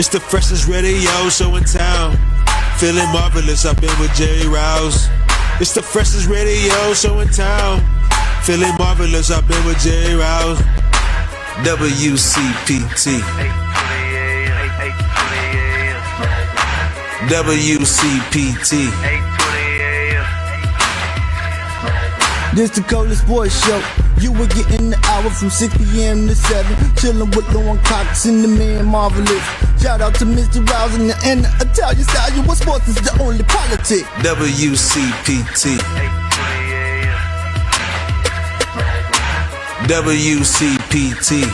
It's the freshest radio show in town. Feeling marvelous, I've been with Jerry Rouse. It's the freshest radio show in town. Feeling marvelous, I've been with Jerry Rouse. WCPT. WCPT. This the coldest boys show. You were getting the hour from 6 p.m. to 7. Chillin' with Lauren Cox and the man Marvelous. Shout out to Mr. Rouse and the Italian style. You sports is the only politic. WCPT. WCPT.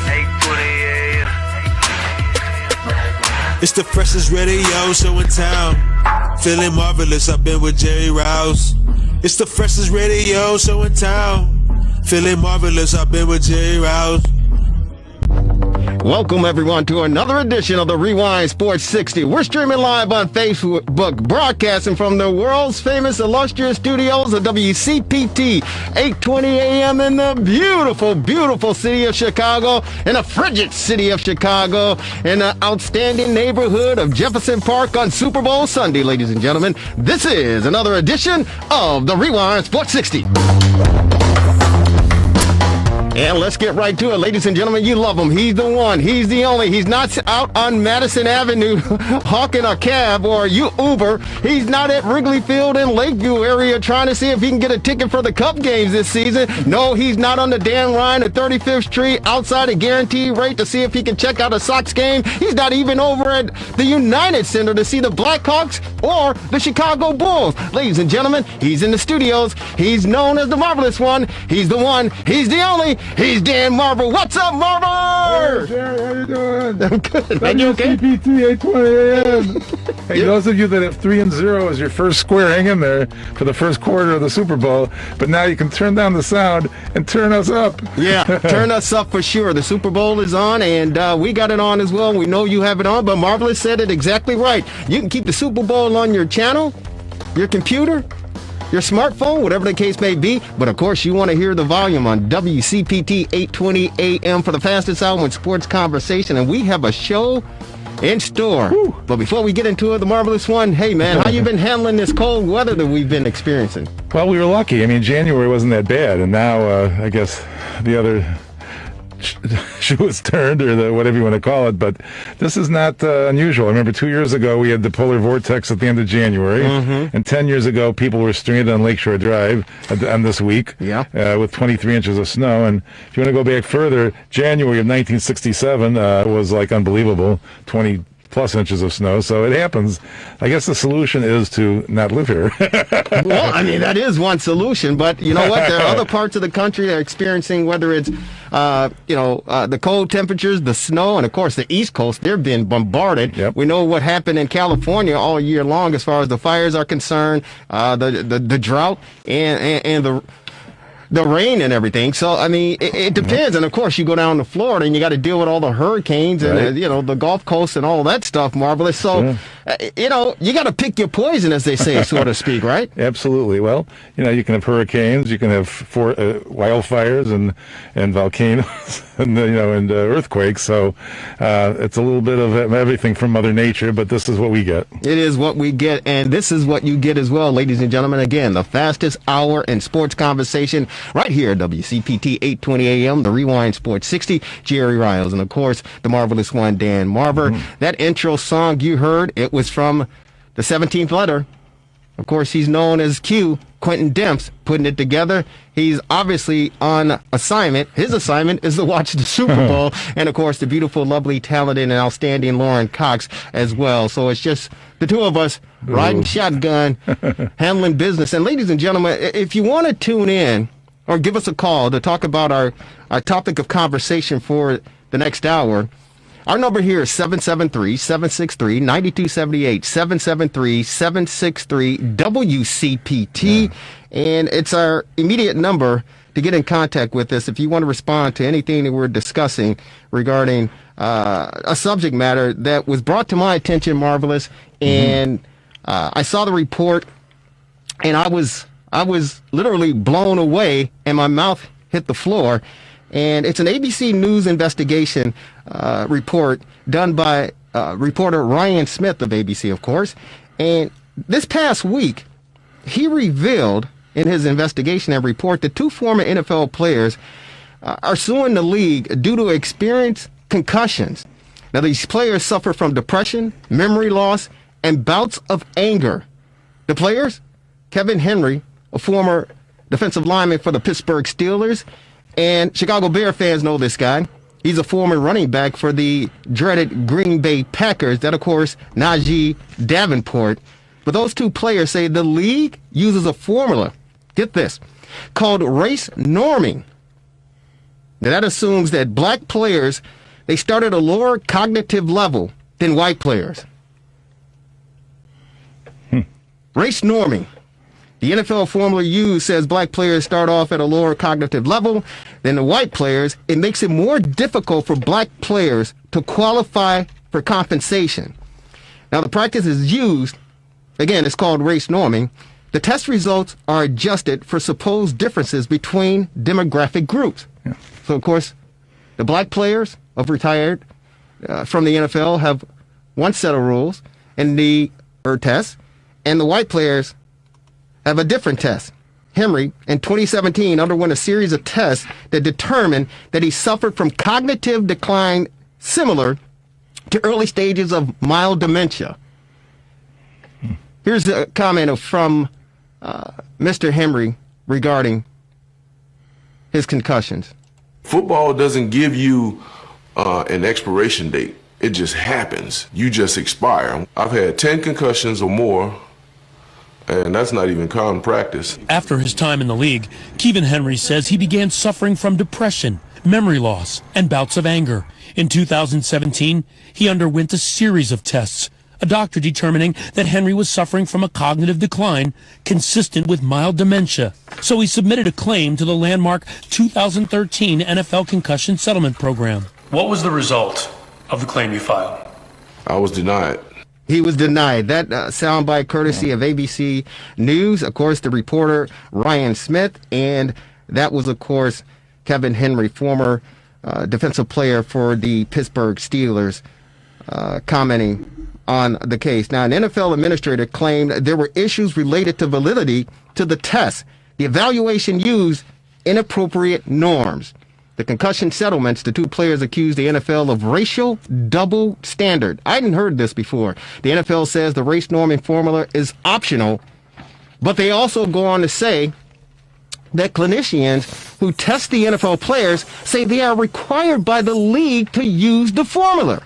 It's the freshest radio show in town. Feeling marvelous, I've been with Jerry Rouse. It's the freshest radio show in town. Feeling marvelous, I've been with Jerry Rouse. Welcome, everyone, to another edition of the Rewind Sports 60. We're streaming live on Facebook, broadcasting from the world's famous illustrious studios of WCPT, 820 AM in the beautiful, beautiful city of Chicago, in the frigid city of Chicago, in the outstanding neighborhood of Jefferson Park on Super Bowl Sunday, ladies and gentlemen. This is another edition of the Rewind Sports 60. And let's get right to it, ladies and gentlemen. You love him. He's the one. He's the only. He's not out on Madison Avenue hawking a cab or Uber. He's not at Wrigley Field in Lakeview area trying to see if he can get a ticket for the Cup games this season. No, he's not on the Dan Ryan at 35th Street outside a guaranteed rate to see if he can check out a Sox game. He's not even over at the United Center to see the Blackhawks or the Chicago Bulls. Ladies and gentlemen, he's in the studios. He's known as the Marvelous One. He's the one. He's the only. He's Dan Marver. What's up, Marver? Hey, Jerry, how you doing? I'm good. Are you okay? WCPT 820 AM. Hey, those of you that have 3-0 as your first square, hang in there for the first quarter of the Super Bowl. But now you can turn down the sound and turn us up. Yeah, turn us up for sure. The Super Bowl is on, and we got it on as well. We know you have it on, but Marvelous said it exactly right. You can keep the Super Bowl on your channel, your computer, your smartphone, whatever the case may be. But, of course, you want to hear the volume on WCPT 820 AM for the fastest hour in sports conversation. And we have a show in store. Woo. But before we get into it, the Marvelous One, hey, man, how you been handling this cold weather that we've been experiencing? Well, we were lucky. I mean, January wasn't that bad. And now, I guess, the other shoe is turned, or whatever you want to call it, but this is not unusual. I remember 2 years ago we had the polar vortex at the end of January, and 10 years ago people were stranded on Lakeshore Drive on this week with 23 inches of snow. And if you want to go back further, January of 1967 was like unbelievable, 20 plus inches of snow. So it happens. I guess the solution is to not live here. Well, I mean, that is one solution, but you know what? There are other parts of the country that are experiencing, whether it's, the cold temperatures, the snow, and of course the East Coast, they're being bombarded. Yep. We know what happened in California all year long as far as the fires are concerned, the drought, and the rain and everything. So, I mean, it depends. And, of course, you go down to Florida and you got to deal with all the hurricanes and, the Gulf Coast and all that stuff, Marvelous. So, you got to pick your poison, as they say, so to speak, right? Absolutely. Well, you can have hurricanes, you can have wildfires and volcanoes and earthquakes. So it's a little bit of everything from Mother Nature, but this is what we get. It is what we get, and this is what you get as well, ladies and gentlemen. Again, the fastest hour in sports conversation right here at WCPT 820 AM, the Rewind Sports 60, Jerry Riles, and of course, the Marvelous One, Dan Marver. That intro song you heard, it was from the 17th letter. Of course, he's known as Q, Quentin Demps, putting it together. He's obviously on assignment. His assignment is to watch the Super Bowl, and of course, the beautiful, lovely, talented, and outstanding Lauren Cox as well. So it's just the two of us riding shotgun, handling business. And ladies and gentlemen, if you want to tune in or give us a call to talk about our topic of conversation for the next hour, our number here is 773-763-9278, 773-763-WCPT, and it's our immediate number to get in contact with us if you want to respond to anything that we're discussing regarding a subject matter that was brought to my attention, Marvelous, and I saw the report, and I was literally blown away, and my mouth hit the floor. And it's an ABC News investigation report done by reporter Ryan Smith of ABC, of course. And this past week, he revealed in his investigation and report that 2 former NFL players are suing the league due to experienced concussions. Now, these players suffer from depression, memory loss, and bouts of anger. The players, Kevin Henry, a former defensive lineman for the Pittsburgh Steelers, and Chicago Bear fans know this guy. He's a former running back for the dreaded Green Bay Packers. That, of course, Najee Davenport. But those 2 players say the league uses a formula, get this, called race norming. Now, that assumes that black players, they start at a lower cognitive level than white players. Race norming. The NFL formula used says black players start off at a lower cognitive level than the white players. It makes it more difficult for black players to qualify for compensation. Now, the practice is used, again, it's called race norming. The test results are adjusted for supposed differences between demographic groups. Yeah. So, of course, the black players of retired from the NFL have one set of rules and the test, and the white players have a different test. Henry, in 2017, underwent a series of tests that determined that he suffered from cognitive decline similar to early stages of mild dementia. Here's a comment from Mr. Henry regarding his concussions. Football doesn't give you an expiration date. It just happens. You just expire. I've had 10 concussions or more, and that's not even common practice. After his time in the league, Kevin Henry says he began suffering from depression, memory loss, and bouts of anger. In 2017, he underwent a series of tests, a doctor determining that Henry was suffering from a cognitive decline consistent with mild dementia. So he submitted a claim to the landmark 2013 NFL Concussion Settlement Program. What was the result of the claim you filed? I was denied. He was denied. That soundbite courtesy of ABC News, of course, the reporter Ryan Smith, and that was, of course, Kevin Henry, former defensive player for the Pittsburgh Steelers, commenting on the case. Now, an NFL administrator claimed there were issues related to validity to the test. The evaluation used inappropriate norms. The concussion settlements, the 2 players accused the NFL of racial double standard. I hadn't heard this before. The NFL says the race norming formula is optional, but they also go on to say that clinicians who test the NFL players say they are required by the league to use the formula.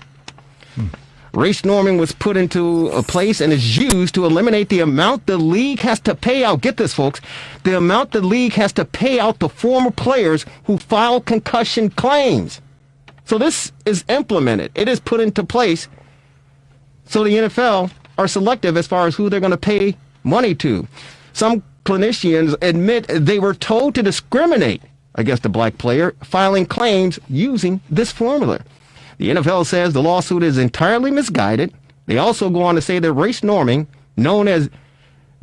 Race norming was put into a place and is used to eliminate the amount the league has to pay out. Get this, folks. The amount the league has to pay out to former players who file concussion claims. So this is implemented. It is put into place so the NFL are selective as far as who they're going to pay money to. Some clinicians admit they were told to discriminate against a black player filing claims using this formula. The NFL says the lawsuit is entirely misguided. They also go on to say that race norming, known as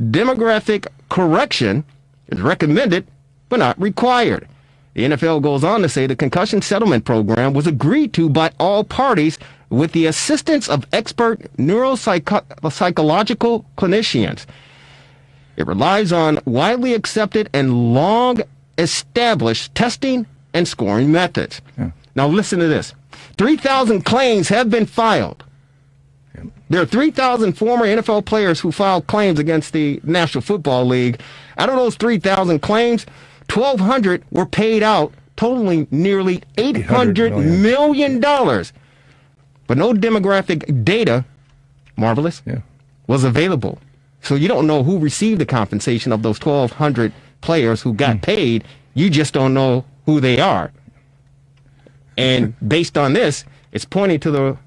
demographic correction, is recommended but not required. The NFL goes on to say the concussion settlement program was agreed to by all parties with the assistance of expert neuropsychological clinicians. It relies on widely accepted and long-established testing and scoring methods. Yeah. Now listen to this. 3,000 claims have been filed. There are 3,000 former NFL players who filed claims against the National Football League. Out of those 3,000 claims, 1,200 were paid out, totaling nearly $800 million. But no demographic data, marvelous, was available. So you don't know who received the compensation of those 1,200 players who got paid. You just don't know who they are. And based on this, it's pointing to the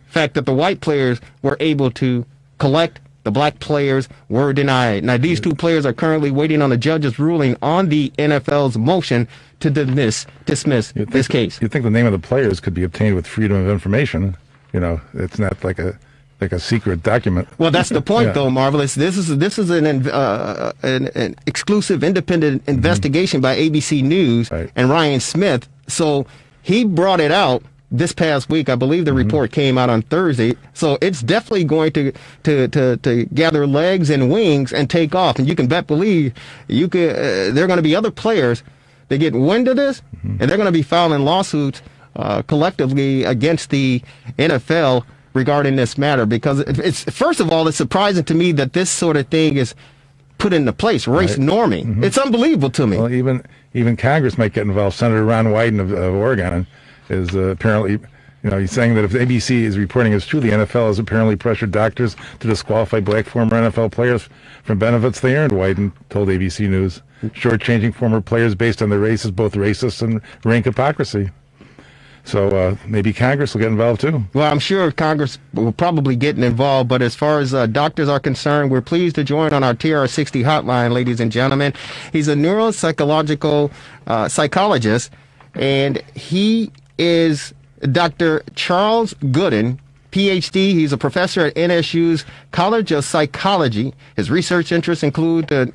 fact that the white players were able to collect, the black players were denied. Now, these 2 players are currently waiting on the judge's ruling on the NFL's motion to dismiss this case. You'd think the name of the players could be obtained with freedom of information. You know, it's not like a secret document. Well, that's the point, though, Marvelous. This is an exclusive, independent investigation by ABC News and Ryan Smith. So he brought it out this past week. I believe the report came out on Thursday. So it's definitely going to gather legs and wings and take off. And you can believe there are going to be other players that get wind of this, and they're going to be filing lawsuits collectively against the NFL regarding this matter. Because it's first of all, it's surprising to me that this sort of thing is put into place, race norming. It's unbelievable to me. Well, even Congress might get involved. Senator Ron Wyden of Oregon is apparently, he's saying that if ABC is reporting as true, the NFL has apparently pressured doctors to disqualify black former NFL players from benefits they earned, Wyden told ABC News. Shortchanging former players based on their race is both racist and rank hypocrisy. So maybe Congress will get involved too. Well, I'm sure Congress will probably get involved, but as far as doctors are concerned, we're pleased to join on our TRS60 hotline, ladies and gentlemen. He's a neuropsychological psychologist, and he is Dr. Charles Gooden, PhD. He's a professor at NSU's College of Psychology. His research interests include the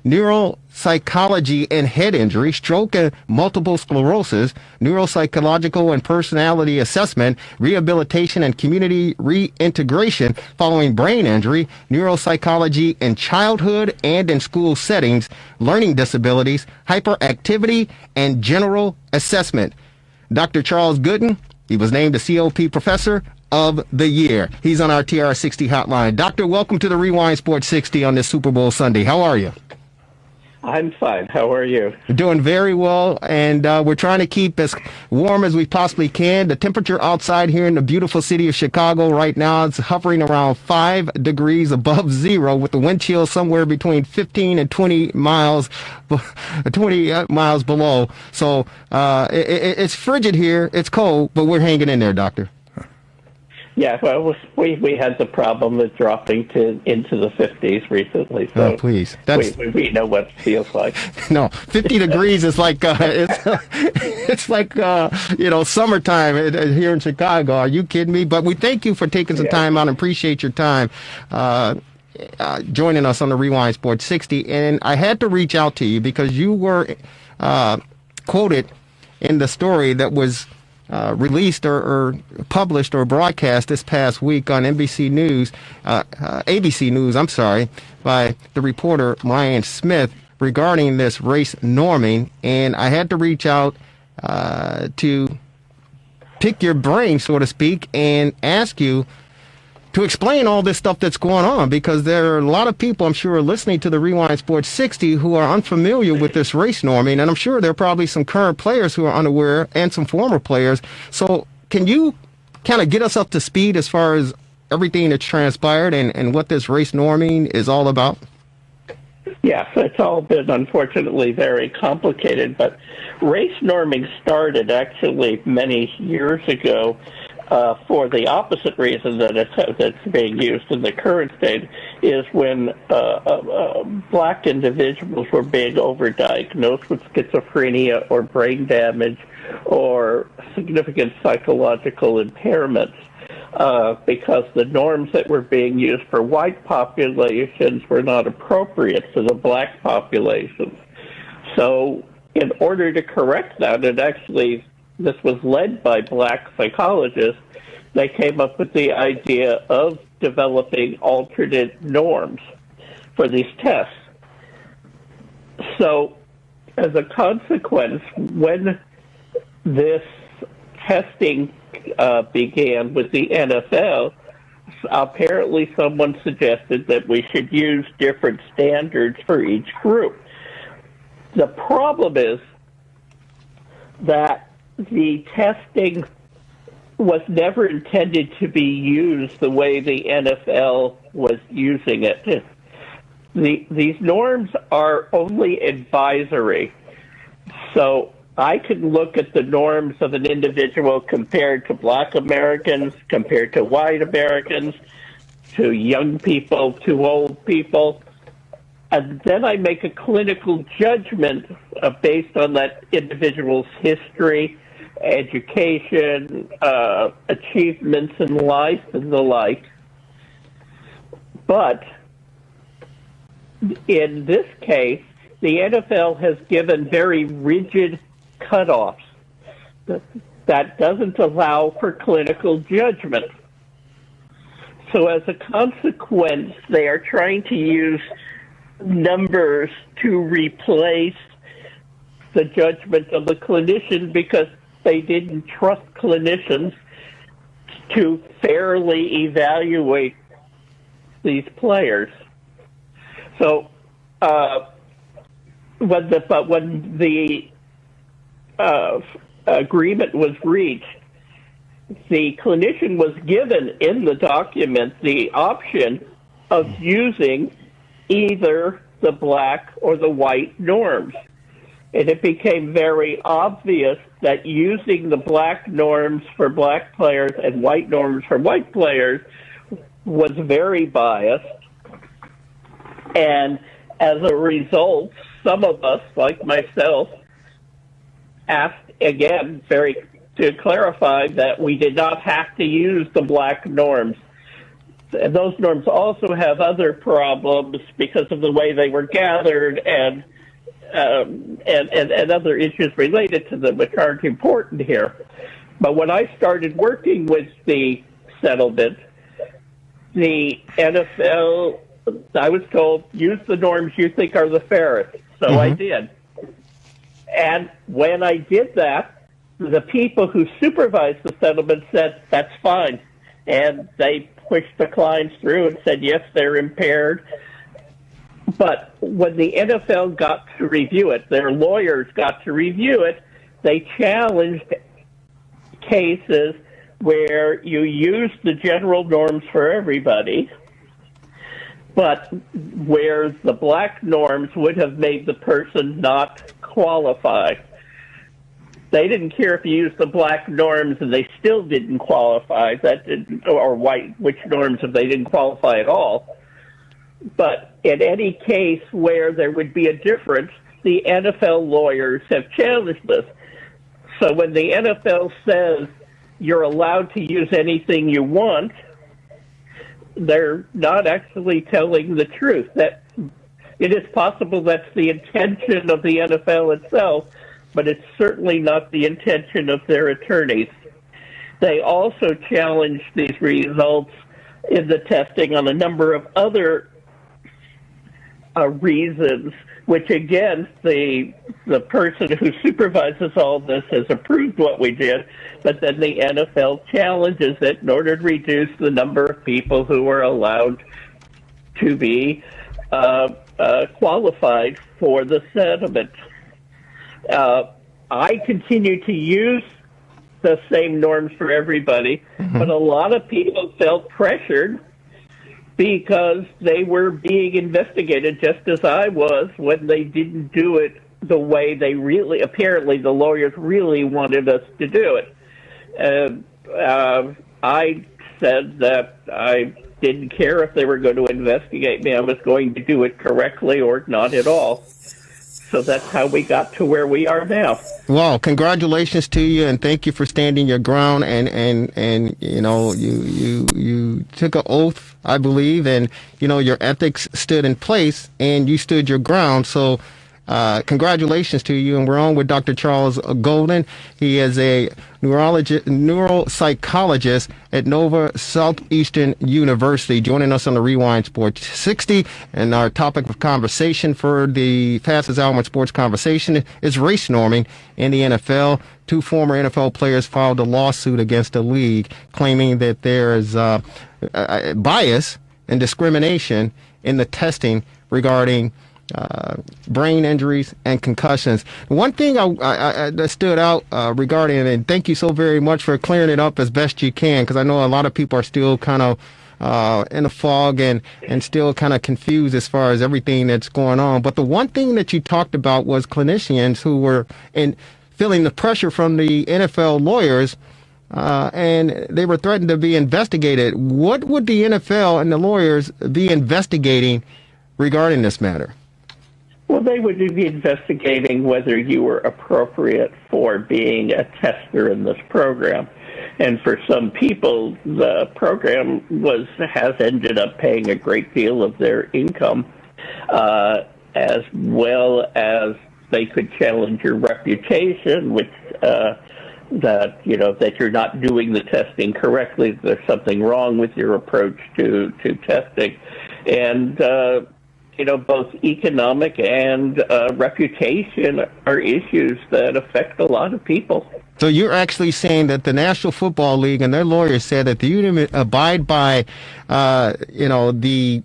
neuropsychology and head injury, stroke and multiple sclerosis, neuropsychological and personality assessment, rehabilitation and community reintegration following brain injury, neuropsychology in childhood and in school settings, learning disabilities, hyperactivity, and general assessment. Dr. Charles Gooden, he was named the COP Professor of the Year. He's on our TR60 hotline. Doctor, welcome to the Rewind Sports 60 on this Super Bowl Sunday. How are you? I'm fine. How are you? Doing very well, and we're trying to keep as warm as we possibly can. The temperature outside here in the beautiful city of Chicago right now is hovering around 5 degrees above zero, with the wind chill somewhere between 15 and 20 miles below. So it's frigid here. It's cold, but we're hanging in there, Doctor. Yeah, well, we had the problem of dropping into the 50s recently. So please. We know what it feels like. No, 50 degrees is like it's like summertime here in Chicago. Are you kidding me? But we thank you for taking some time out and appreciate your time joining us on the Rewind Sports 60. And I had to reach out to you because you were quoted in the story that was released or published or broadcast this past week on ABC News, by the reporter Ryan Smith regarding this race norming. And I had to reach out to pick your brain, so to speak, and ask you to explain all this stuff that's going on, because there are a lot of people, I'm sure, listening to the Rewind Sports 60 who are unfamiliar with this race norming, and I'm sure there are probably some current players who are unaware and some former players. So can you kind of get us up to speed as far as everything that's transpired and what this race norming is all about? Yes, it's all been, unfortunately, very complicated, but race norming started actually many years ago for the opposite reason that it's being used in the current state, is when black individuals were being overdiagnosed with schizophrenia or brain damage or significant psychological impairments, because the norms that were being used for white populations were not appropriate for the black populations. So in order to correct that, this was led by black psychologists. They came up with the idea of developing alternate norms for these tests. So as a consequence, when this testing began with the NFL, apparently someone suggested that we should use different standards for each group. The problem is that the testing was never intended to be used the way the NFL was using it. These norms are only advisory. So I can look at the norms of an individual compared to black Americans, compared to white Americans, to young people, to old people, and then I make a clinical judgment based on that individual's history, education, achievements in life, and the like. But in this case, the NFL has given very rigid cutoffs. that doesn't allow for clinical judgment. So as a consequence, they are trying to use numbers to replace the judgment of the clinician because they didn't trust clinicians to fairly evaluate these players. So when the agreement was reached, the clinician was given in the document the option of using either the black or the white norms. And it became very obvious that using the black norms for black players and white norms for white players was very biased. And as a result, some of us, like myself, asked again to clarify that we did not have to use the black norms. And those norms also have other problems because of the way they were gathered and other issues related to them, which aren't important here. But when I started working with the settlement, the NFL, I was told, use the norms you think are the fairest. So I did. And when I did that, the people who supervised the settlement said, that's fine. And they pushed the clients through and said, yes, they're impaired. But when the NFL got to review it, their lawyers got to review it, they challenged cases where you use the general norms for everybody, but where the black norms would have made the person not qualify. They didn't care if you used the black norms and they still didn't qualify, or white, which norms if they didn't qualify at all. But in any case where there would be a difference, the NFL lawyers have challenged this. So when the NFL says you're allowed to use anything you want, they're not actually telling the truth. That it is possible that's the intention of the NFL itself, but it's certainly not the intention of their attorneys. They also challenged these results in the testing on a number of other reasons, which again, the person who supervises all this has approved what we did, but then the NFL challenges it in order to reduce the number of people who are allowed to be qualified for the settlement. I continue to use the same norms for everybody, but a lot of people felt pressured because they were being investigated just as I was when they didn't do it the way they really, apparently the lawyers really wanted us to do it. I said that I didn't care if they were going to investigate me. I was going to do it correctly or not at all. So that's how we got to where we are now. Well, congratulations to you, and thank you for standing your ground. And you know, you took an oath, I believe, and you know your ethics stood in place, and you stood your ground. So, congratulations to you. And we're on with Dr. Charles Golden. He is a neuropsychologist at Nova Southeastern University, joining us on the Rewind Sports 60. And our topic of conversation for the fastest hour in sports conversation is race norming in the NFL. Two former NFL players filed a lawsuit against the league, claiming that there is bias and discrimination in the testing regarding brain injuries and concussions. One thing that stood out regarding it, and thank you so very much for clearing it up as best you can, because I know a lot of people are still kind of in a fog and still kind of confused as far as everything that's going on. But the one thing that you talked about was clinicians who were feeling the pressure from the NFL lawyers, and they were threatened to be investigated. What would the NFL and the lawyers be investigating regarding this matter? Well, they would be investigating whether you were appropriate for being a tester in this program. And for some people, the program has ended up paying a great deal of their income, as well as they could challenge your reputation, which that that you're not doing the testing correctly. There's something wrong with your approach to testing, and both economic and reputation are issues that affect a lot of people. So you're actually saying that the National Football League and their lawyers said that you abide by, the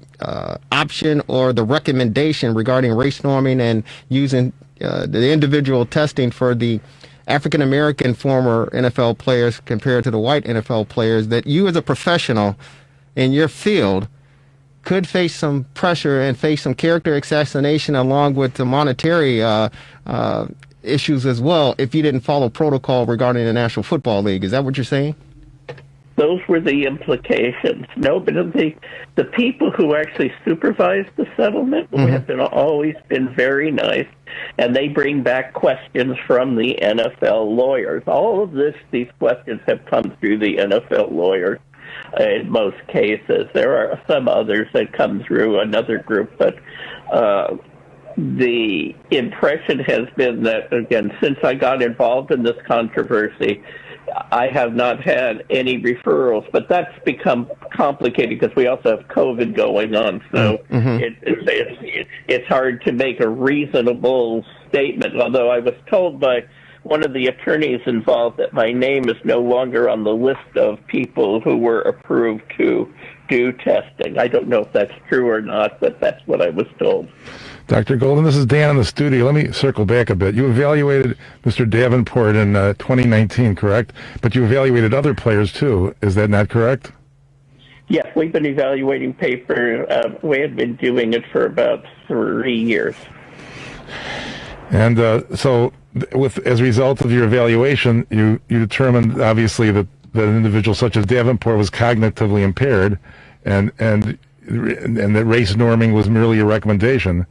option or the recommendation regarding race norming and using the individual testing for the African American former NFL players compared to the white NFL players, that you as a professional in your field could face some pressure and face some character assassination along with the monetary issues as well if you didn't follow protocol regarding the National Football League. Is that what you're saying? Those were the implications. No, but the people who actually supervised the settlement have always been very nice, and they bring back questions from the NFL lawyers. All of these questions have come through the NFL lawyers in most cases. There are some others that come through another group, but the impression has been that, again, since I got involved in this controversy, I have not had any referrals, but that's become complicated because we also have COVID going on, so it's hard to make a reasonable statement, although I was told by one of the attorneys involved that my name is no longer on the list of people who were approved to do testing. I don't know if that's true or not, but that's what I was told. Dr. Golden, this is Dan in the studio. Let me circle back a bit. You evaluated Mr. Davenport in 2019, correct? But you evaluated other players too. Is that not correct? Yes, we've been evaluating paper. We have been doing it for about 3 years. And so, as a result of your evaluation, you determined obviously that an individual such as Davenport was cognitively impaired, and that race norming was merely a recommendation,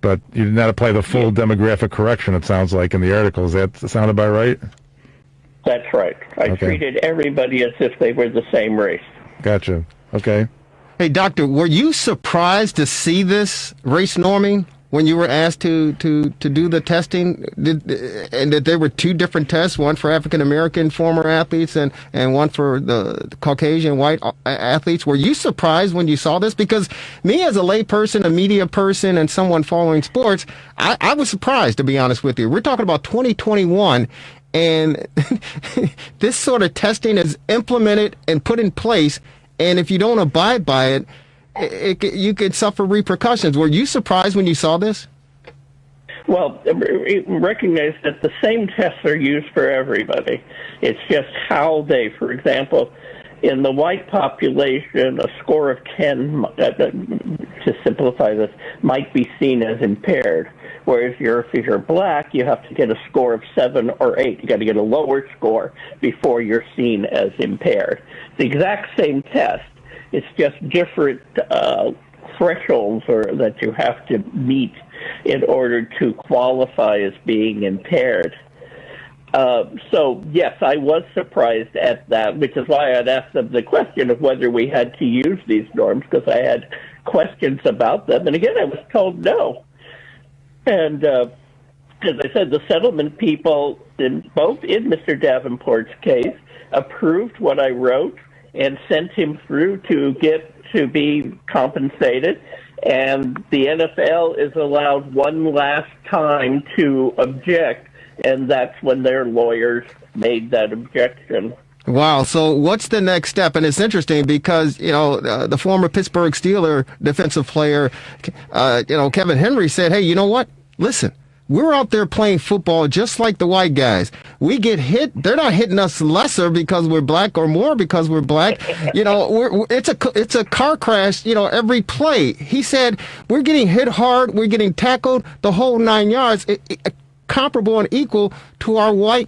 but you did not apply the full demographic correction. It sounds like in the article. Does that sound about right? That's right. I treated everybody as if they were the same race. Gotcha. Okay. Hey, doctor, were you surprised to see this race norming when you were asked to do the testing, and that there were two different tests, one for African American former athletes and one for the Caucasian white athletes? Were you surprised when you saw this? Because me as a lay person, a media person, and someone following sports, I was surprised, to be honest with you. We're talking about 2021, and this sort of testing is implemented and put in place, and if you don't abide by it, you could suffer repercussions. Were you surprised when you saw this? Well, recognize that the same tests are used for everybody. It's just how they, for example, in the white population, a score of 10, to simplify this, might be seen as impaired. Whereas if you're black, you have to get a score of 7 or 8. You got to get a lower score before you're seen as impaired. The exact same test. It's just different thresholds that you have to meet in order to qualify as being impaired. So, yes, I was surprised at that, which is why I'd asked them the question of whether we had to use these norms, because I had questions about them. And again, I was told no. And as I said, the settlement people, both in Mr. Davenport's case, approved what I wrote and sent him through to be compensated. And the NFL is allowed one last time to object, and that's when their lawyers made that objection. Wow. So what's the next step? And it's interesting because, the former Pittsburgh Steeler defensive player, Kevin Henry said, hey, you know what? Listen, we're out there playing football just like the white guys. We get hit. They're not hitting us lesser because we're black or more because we're black. It's a car crash, every play. He said, we're getting hit hard. We're getting tackled the whole 9 yards, comparable and equal to our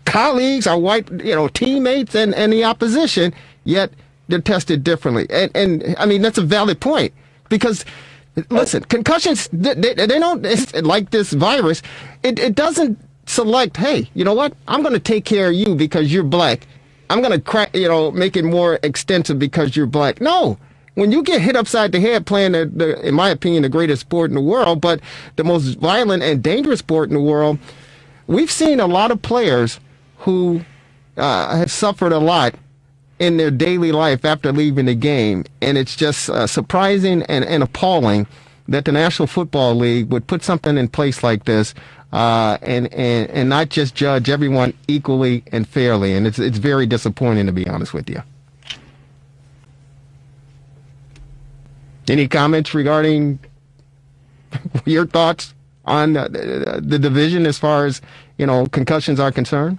colleagues, our white, teammates and the opposition, yet they're tested differently. And I mean, that's a valid point because listen, concussions, they don't, it's like this virus, it doesn't select, hey, you know what, I'm going to take care of you because you're black. I'm going to make it more extensive because you're black. No. When you get hit upside the head playing, in my opinion, the greatest sport in the world, but the most violent and dangerous sport in the world, we've seen a lot of players who have suffered a lot in their daily life after leaving the game. And it's just surprising and appalling that the National Football League would put something in place like this and not just judge everyone equally and fairly. And it's very disappointing, to be honest with you. Any comments regarding your thoughts on the division as far as, concussions are concerned?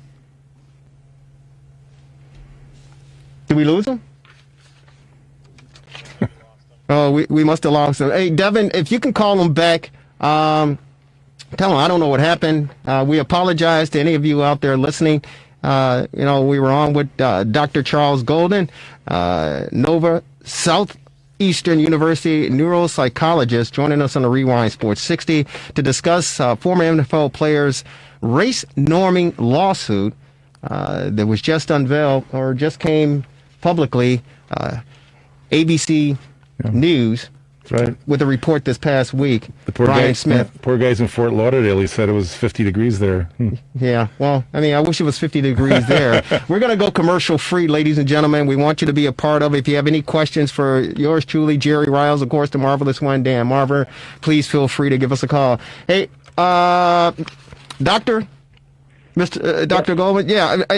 Did we lose him? Oh, we must have lost him. Hey, Devin, if you can call him back, tell him I don't know what happened. We apologize to any of you out there listening. We were on with Dr. Charles Golden, Nova Southeastern University neuropsychologist, joining us on the Rewind Sports 60 to discuss former NFL players' race norming lawsuit that was just unveiled or just came publicly. ABC News, right, with a report this past week. The poor Brian guy, Smith. poor guys in Fort Lauderdale. He said it was 50 degrees there. Yeah, well, I wish it was 50 degrees there. We're going to go commercial free, ladies and gentlemen. We want you to be a part of it. If you have any questions for yours truly, Jerry Riles, of course, the marvelous one, Dan Marver, please feel free to give us a call. Hey, Dr. Goldman,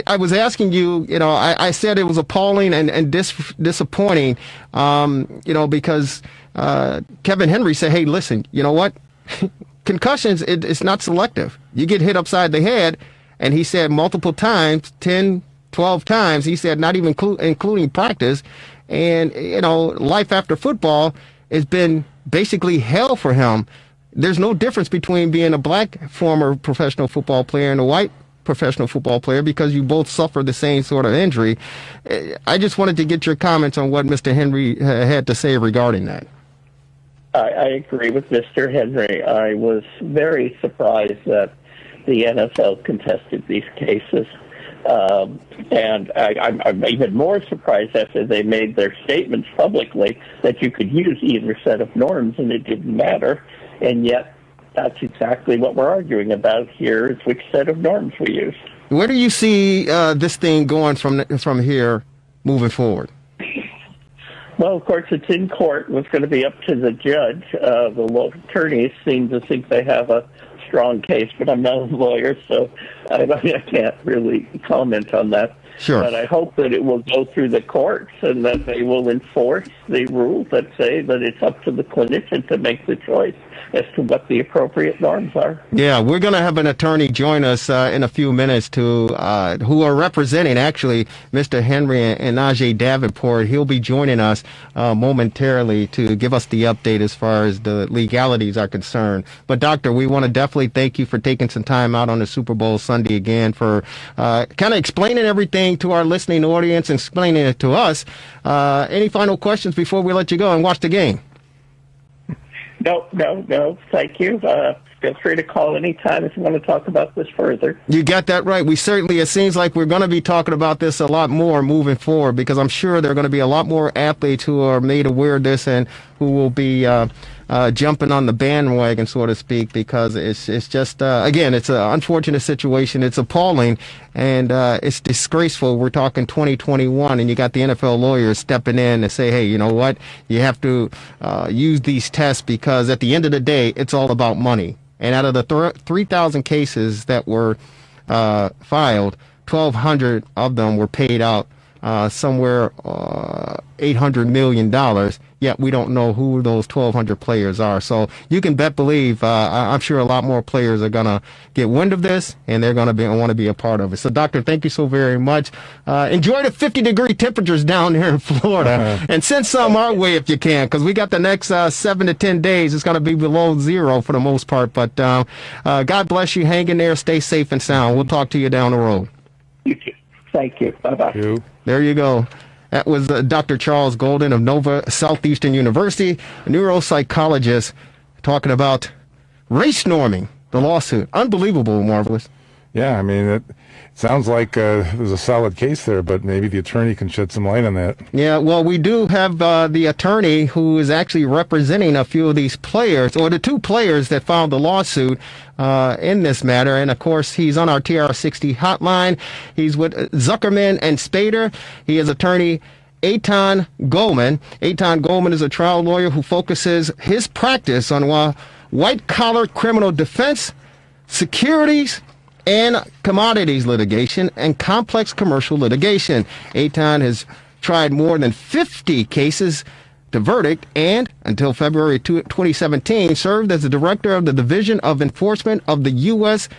I was asking you, I said it was appalling and disappointing, because Kevin Henry said, hey, listen, you know what? Concussions, it's not selective. You get hit upside the head, and he said multiple times, 10, 12 times, he said not even including practice, and, life after football has been basically hell for him. There's no difference between being a black former professional football player and a white professional football player because you both suffer the same sort of injury. I just wanted to get your comments on what Mr. Henry had to say regarding that. I agree with Mr. Henry. I was very surprised that the NFL contested these cases. And I'm even more surprised after they made their statements publicly that you could use either set of norms and it didn't matter. And yet, that's exactly what we're arguing about here, is which set of norms we use. Where do you see this thing going from here moving forward? Well, of course, it's in court. It's going to be up to the judge. The law attorneys seem to think they have a strong case, but I'm not a lawyer, so I can't really comment on that. Sure. But I hope that it will go through the courts and that they will enforce the rules that say that it's up to the clinician to make the choice as to what the appropriate norms are. Yeah, we're going to have an attorney join us in a few minutes who are representing, actually, Mr. Henry and Najee Davenport. He'll be joining us momentarily to give us the update as far as the legalities are concerned. But, Doctor, we want to definitely thank you for taking some time out on the Super Bowl Sunday again for kind of explaining everything to our listening audience and explaining it to us. Any final questions before we let you go and watch the game? No. Thank you. Feel free to call anytime if you want to talk about this further. You got that right. It seems like we're going to be talking about this a lot more moving forward because I'm sure there are going to be a lot more athletes who are made aware of this and who will be jumping on the bandwagon, so to speak, because it's just, again, it's an unfortunate situation. It's appalling and it's disgraceful. We're talking 2021 and you got the NFL lawyers stepping in and say, hey, you know what? You have to use these tests because at the end of the day, it's all about money. And out of the 3,000 cases that were filed, 1,200 of them were paid out somewhere $800 million, yet we don't know who those 1,200 players are. So you can believe I'm sure a lot more players are going to get wind of this, and they're going to want to be a part of it. So, Doctor, thank you so very much. Enjoy the 50-degree temperatures down here in Florida, and send some our way if you can, because we got the next 7 to 10 days. It's going to be below zero for the most part. But God bless you. Hang in there. Stay safe and sound. We'll talk to you down the road. You too. Thank you. Bye-bye. There you go. That was Dr. Charles Golden of Nova Southeastern University, a neuropsychologist, talking about race norming, the lawsuit. Unbelievable, Marvelous. Yeah, I mean, sounds like there's a solid case there, but maybe the attorney can shed some light on that. Yeah, well, we do have the attorney who is actually representing a few of these players, or the two players that filed the lawsuit in this matter. And, of course, he's on our TRS60 hotline. He's with Zuckerman and Spader. He is attorney Eitan Goldman. Eitan Goldman is a trial lawyer who focuses his practice on white-collar criminal defense, securities, and commodities litigation and complex commercial litigation. Eitan has tried more than 50 cases to verdict and, until February 2017, served as the director of the Division of Enforcement of the U.S.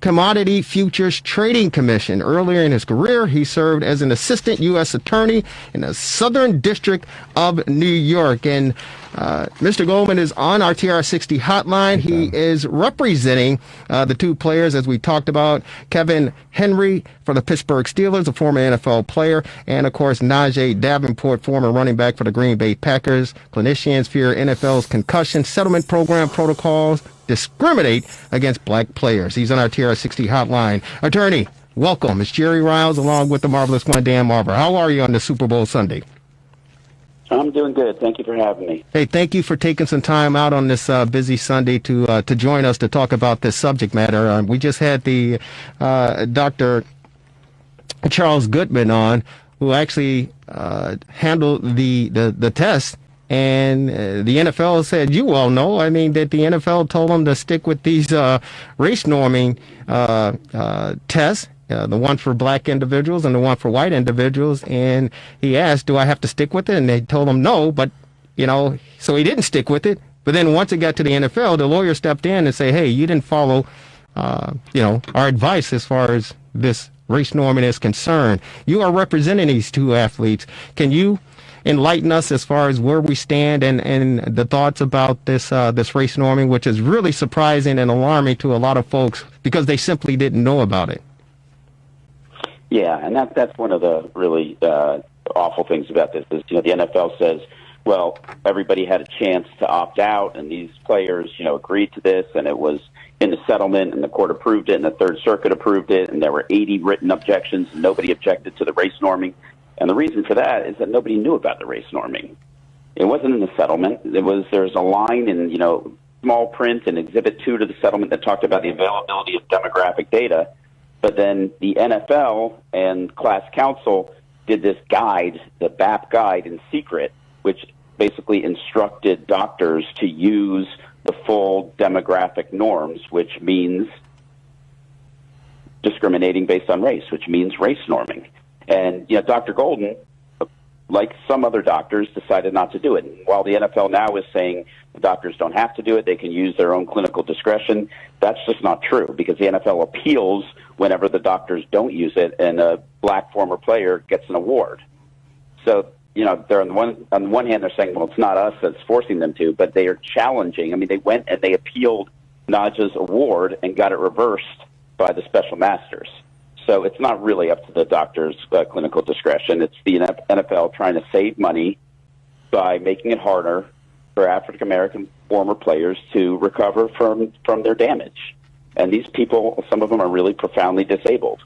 Commodity Futures Trading Commission. Earlier in his career, he served as an assistant U.S. attorney in the Southern District of New York. And Mr. Goldman is on our TR60 hotline. He is representing the two players, as we talked about, Kevin Henry for the Pittsburgh Steelers, a former NFL player, and, of course, Najee Davenport, former running back for the Green Bay Packers. Clinicians fear NFL's concussion settlement program protocols discriminate against black players. He's on our TR60 hotline. Attorney, welcome. It's Jerry Riles along with the marvelous one, Dan Marver. How are you on the Super Bowl Sunday? I'm doing good. Thank you for having me. Hey, thank you for taking some time out on this busy Sunday to join us to talk about this subject matter. We just had the Dr. Charles Goodman on, who actually handled the test. And the NFL said, you all know, I mean, that the NFL told them to stick with these race norming tests, the one for black individuals and the one for white individuals. And he asked, do I have to stick with it? And they told him no, but, so he didn't stick with it. But then once it got to the NFL, the lawyer stepped in and said, hey, you didn't follow, our advice as far as this race norming is concerned. You are representing these two athletes. Can you enlighten us as far as where we stand and the thoughts about this race norming, which is really surprising and alarming to a lot of folks because they simply didn't know about it? Yeah, and that's one of the really awful things about this is, the NFL says, well, everybody had a chance to opt out, and these players, agreed to this, and it was in the settlement, and the court approved it, and the Third Circuit approved it, and there were 80 written objections, and nobody objected to the race norming. And the reason for that is that nobody knew about the race norming. It wasn't in the settlement. There's a line in, small print in Exhibit 2 to the settlement that talked about the availability of demographic data. But then the NFL and class counsel did this guide, the BAP guide, in secret, which basically instructed doctors to use the full demographic norms, which means discriminating based on race, which means race norming. And, Dr. Golden, like some other doctors, decided not to do it. And while the NFL now is saying the doctors don't have to do it, they can use their own clinical discretion, that's just not true because the NFL appeals whenever the doctors don't use it and a black former player gets an award. So, they're on the one hand, they're saying, well, it's not us that's forcing them to, but they are challenging. I mean, they went and they appealed Najee's award and got it reversed by the special masters. So it's not really up to the doctor's clinical discretion. It's the NFL trying to save money by making it harder for African-American former players to recover from their damage. And these people, some of them are really profoundly disabled.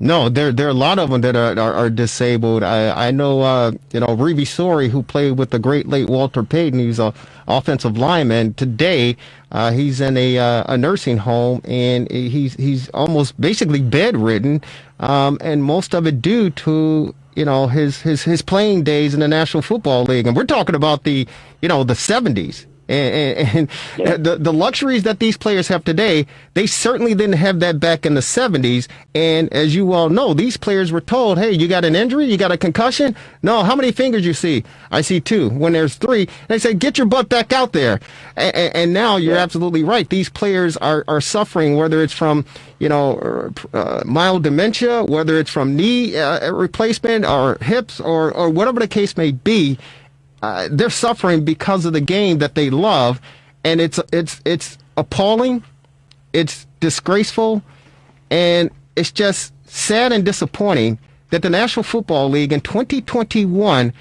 No, there are a lot of them that are disabled. I know, Reeve Sorey, who played with the great late Walter Payton. He's a offensive lineman. Today, he's in a nursing home, and he's almost basically bedridden, and most of it due to his playing days in the National Football League. And we're talking about the 70s. And the luxuries that these players have today, they certainly didn't have that back in the 70s. And as you all know, these players were told, hey, you got an injury? You got a concussion? No, how many fingers you see? I see 2. When there's 3, they say, get your butt back out there. And now you're absolutely right. These players are suffering, whether it's from, mild dementia, whether it's from knee replacement or hips or whatever the case may be. They're suffering because of the game that they love, and it's appalling, it's disgraceful, and it's just sad and disappointing that the National Football League in 2021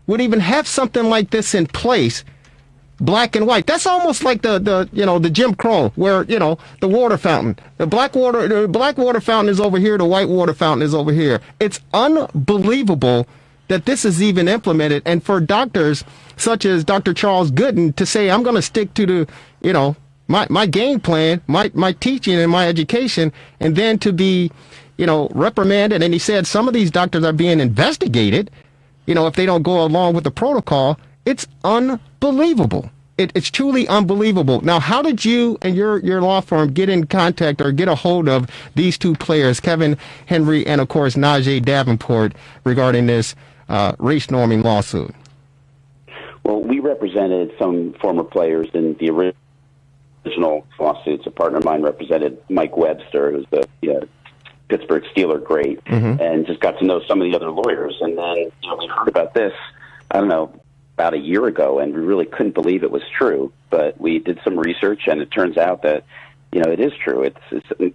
would even have something like this in place black and white. That's almost like the Jim Crow, where, the water fountain. The black water fountain is over here, the white water fountain is over here. It's unbelievable that this is even implemented. And for doctors such as Dr. Charles Gooden to say, I'm going to stick to the, my game plan, my teaching and my education, and then to be, reprimanded. And he said some of these doctors are being investigated, if they don't go along with the protocol. It's unbelievable. It's truly unbelievable. Now, how did you and your law firm get in contact or get a hold of these two players, Kevin Henry and, of course, Najee Davenport, regarding this race norming lawsuit? Well, we represented some former players in the original lawsuits. A partner of mine represented Mike Webster, who's the Pittsburgh Steeler great, and just got to know some of the other lawyers. And then we heard about this, I don't know, about a year ago, and we really couldn't believe it was true. But we did some research, and it turns out that it is true. It's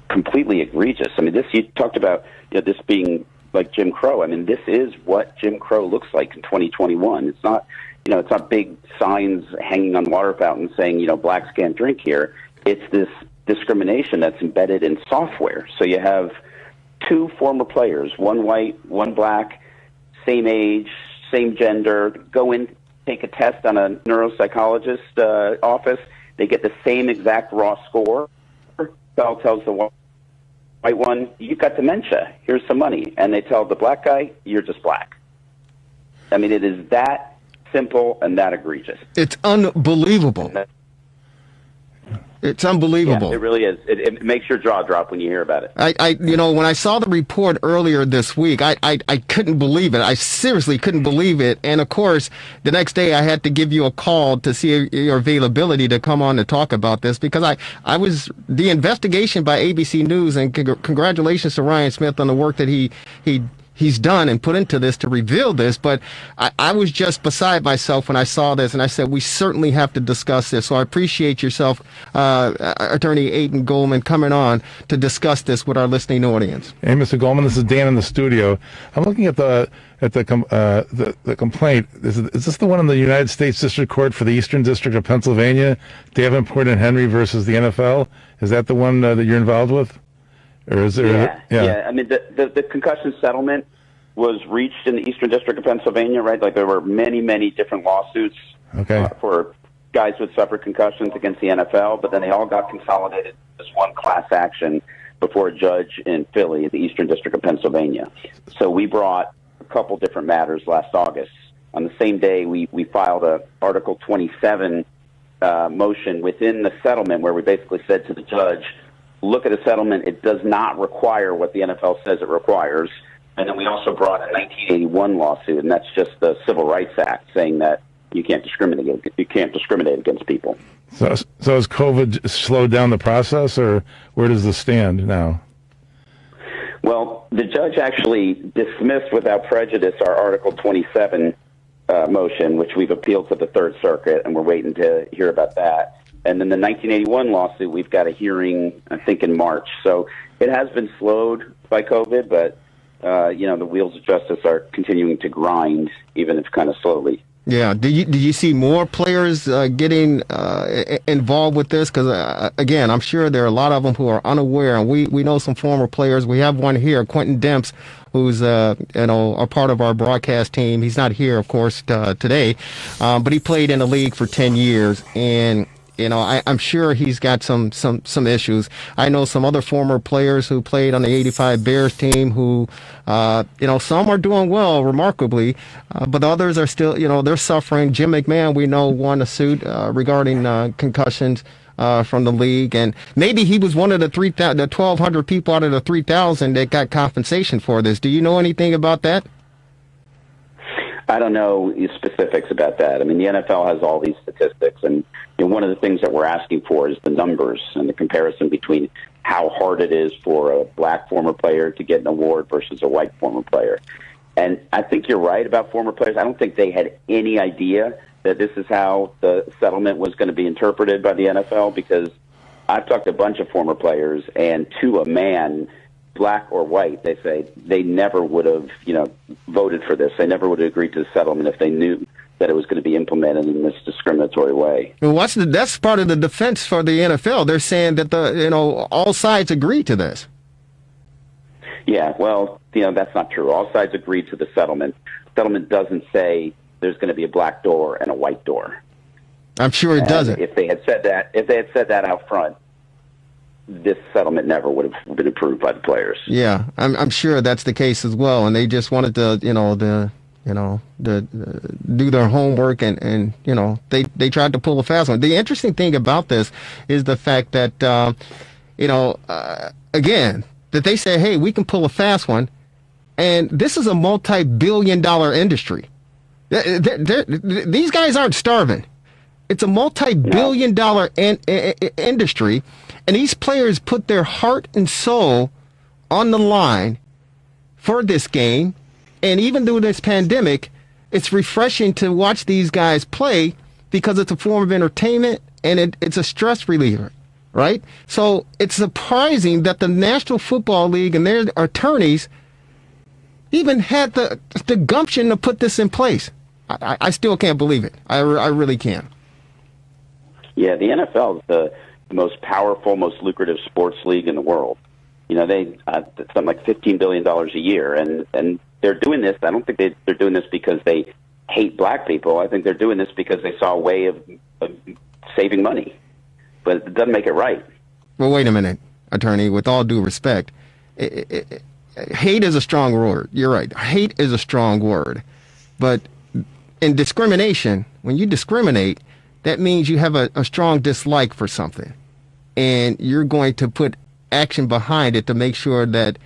completely egregious. I mean, you talked about this being like Jim Crow. I mean, this is what Jim Crow looks like in 2021. It's not it's not big signs hanging on water fountains saying blacks can't drink here. It's this discrimination that's embedded in software. So you have two former players, one white, one black, same age, same gender, go in, take a test on a neuropsychologist office. They get the same exact raw score. Bell tells the white one, you've got dementia, here's some money. And they tell the black guy, you're just black. I mean, it is that simple and that egregious. It's unbelievable. It's unbelievable. Yeah, it really is. It makes your jaw drop when you hear about it. When I saw the report earlier this week, I couldn't believe it. I seriously couldn't believe it. And of course, the next day I had to give you a call to see your availability to come on to talk about this, because I was the investigation by ABC News, and congratulations to Ryan Smith on the work that he's done and put into this to reveal this. But I was just beside myself when I saw this, and I said, we certainly have to discuss this. So I appreciate yourself, Attorney Aidan Goldman, coming on to discuss this with our listening audience. Hey, Mr. Goldman, this is Dan in the studio. I'm looking at the complaint. Is this the one in the United States District Court for the Eastern District of Pennsylvania, Davenport and Henry versus the NFL? Is that the one that you're involved with? Or is there, yeah. I mean, the concussion settlement was reached in the Eastern District of Pennsylvania, right? Like, there were many, many different lawsuits for guys who had suffered concussions against the NFL, but then they all got consolidated as one class action before a judge in Philly, the Eastern District of Pennsylvania. So we brought a couple different matters last August. On the same day, we filed a Article 27 motion within the settlement, where we basically said to the judge, look at a settlement. It does not require what the NFL says it requires. And then we also brought a 1981 lawsuit, and that's just the Civil Rights Act, saying that you can't discriminate against people. So has COVID slowed down the process, or where does this stand now? Well, the judge actually dismissed without prejudice our Article 27 motion, which we've appealed to the Third Circuit, and we're waiting to hear about that. And then the 1981 lawsuit, we've got a hearing, I think, in March. So it has been slowed by COVID, but, the wheels of justice are continuing to grind, even if kind of slowly. Yeah. Do you see more players getting involved with this? Because, again, I'm sure there are a lot of them who are unaware, and we know some former players. We have one here, Quentin Demps, who's a part of our broadcast team. He's not here, of course, today, but he played in the league for 10 years, and I'm sure he's got some issues. I know some other former players who played on the '85 Bears team who, some are doing well, remarkably, but others are still, they're suffering. Jim McMahon, we know, won a suit regarding concussions from the league, and maybe he was one of the 1,200 people out of the 3,000 that got compensation for this. Do you know anything about that? I don't know specifics about that. I mean, the NFL has all these statistics, and one of the things that we're asking for is the numbers and the comparison between how hard it is for a black former player to get an award versus a white former player. And I think you're right about former players. I don't think they had any idea that this is how the settlement was going to be interpreted by the NFL, because I've talked to a bunch of former players, and to a man, black or white, they say they never would have, voted for this. They never would have agreed to the settlement if they knew that it was going to be implemented in this discriminatory way. Well, that's part of the defense for the NFL. They're saying that all sides agreed to this. Yeah, well, that's not true. All sides agreed to the settlement. Settlement doesn't say there's going to be a black door and a white door. I'm sure it doesn't. If they had said that out front, this settlement never would have been approved by the players. Yeah, I'm sure that's the case as well, and they just wanted to, do their homework, and they tried to pull a fast one. The interesting thing about this is the fact that, again, that they say, hey, we can pull a fast one, and this is a multi-billion-dollar industry. These guys aren't starving. It's a multi-billion-dollar industry, and these players put their heart and soul on the line for this game. And even through this pandemic, it's refreshing to watch these guys play because it's a form of entertainment and it's a stress reliever, right? So it's surprising that the National Football League and their attorneys even had the gumption to put this in place. I still can't believe it. I really can't. Yeah, the NFL is the most powerful, most lucrative sports league in the world. They something like $15 billion a year, and they're doing this. I don't think they're doing this because they hate black people. I think they're doing this because they saw a way of saving money, but it doesn't make it right. Well, wait a minute, attorney. With all due respect, hate is a strong word. You're right. Hate is a strong word, but in discrimination, when you discriminate, that means you have a strong dislike for something, and you're going to put action behind it to make sure that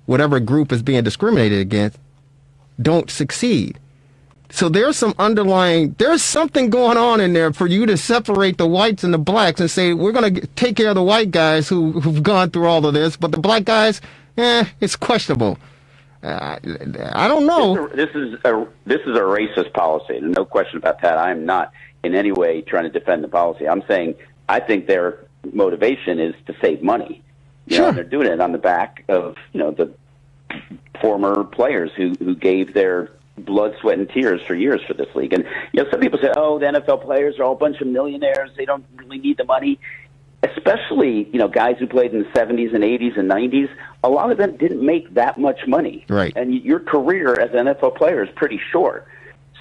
whatever group is being discriminated against don't succeed. So there's something going on in there for you to separate the whites and the blacks and say, we're going to take care of the white guys who've gone through all of this, but the black guys, it's questionable. I don't know. This is a racist policy. No question about that. I'm not in any way trying to defend the policy. I'm saying I think their motivation is to save money. Sure. And they're doing it on the back of the former players who gave their blood, sweat, and tears for years for this league. And some people say, oh, the NFL players are all a bunch of millionaires. They don't really need the money. Especially guys who played in the 70s and 80s and 90s. A lot of them didn't make that much money. Right. And your career as an NFL player is pretty short.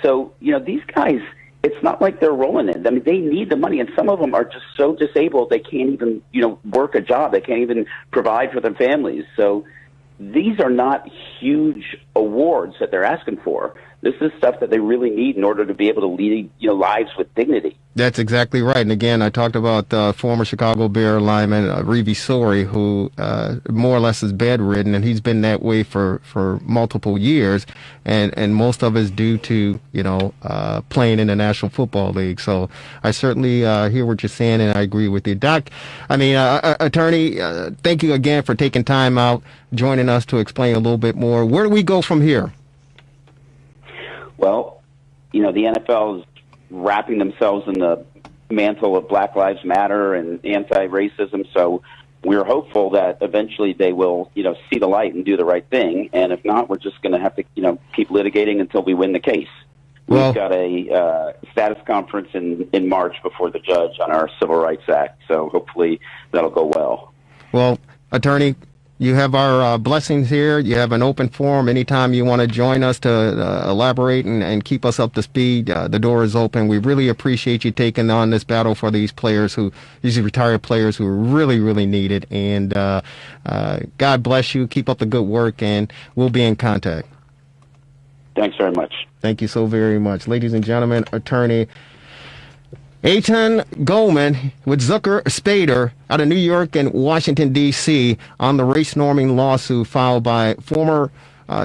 So these guys, it's not like they're rolling it. I mean, they need the money, and some of them are just so disabled they can't even, work a job. They can't even provide for their families. So these are not huge awards that they're asking for. This is stuff that they really need in order to be able to lead, lives with dignity. That's exactly right. And again, I talked about former Chicago Bear lineman Reeve Sori, who more or less is bedridden, and he's been that way for multiple years, and most of it is due to playing in the National Football League. So I certainly hear what you're saying, and I agree with you, Doc. Attorney, thank you again for taking time out, joining us to explain a little bit more. Where do we go from here? Well, the NFL is wrapping themselves in the mantle of Black Lives Matter and anti-racism, so we're hopeful that eventually they will, see the light and do the right thing, and if not, we're just going to have to, keep litigating until we win the case. We've got a status conference in March before the judge on our Civil Rights Act, so hopefully that'll go well. Well, attorney, you have our blessings here. You have an open forum. Anytime you want to join us to elaborate and keep us up to speed, the door is open. We really appreciate you taking on this battle for these retired players who really, really need it. And God bless you. Keep up the good work, and we'll be in contact. Thanks very much. Thank you so very much. Ladies and gentlemen, attorney Eitan Goldman with Zucker Spader out of New York and Washington, D.C. on the race norming lawsuit filed by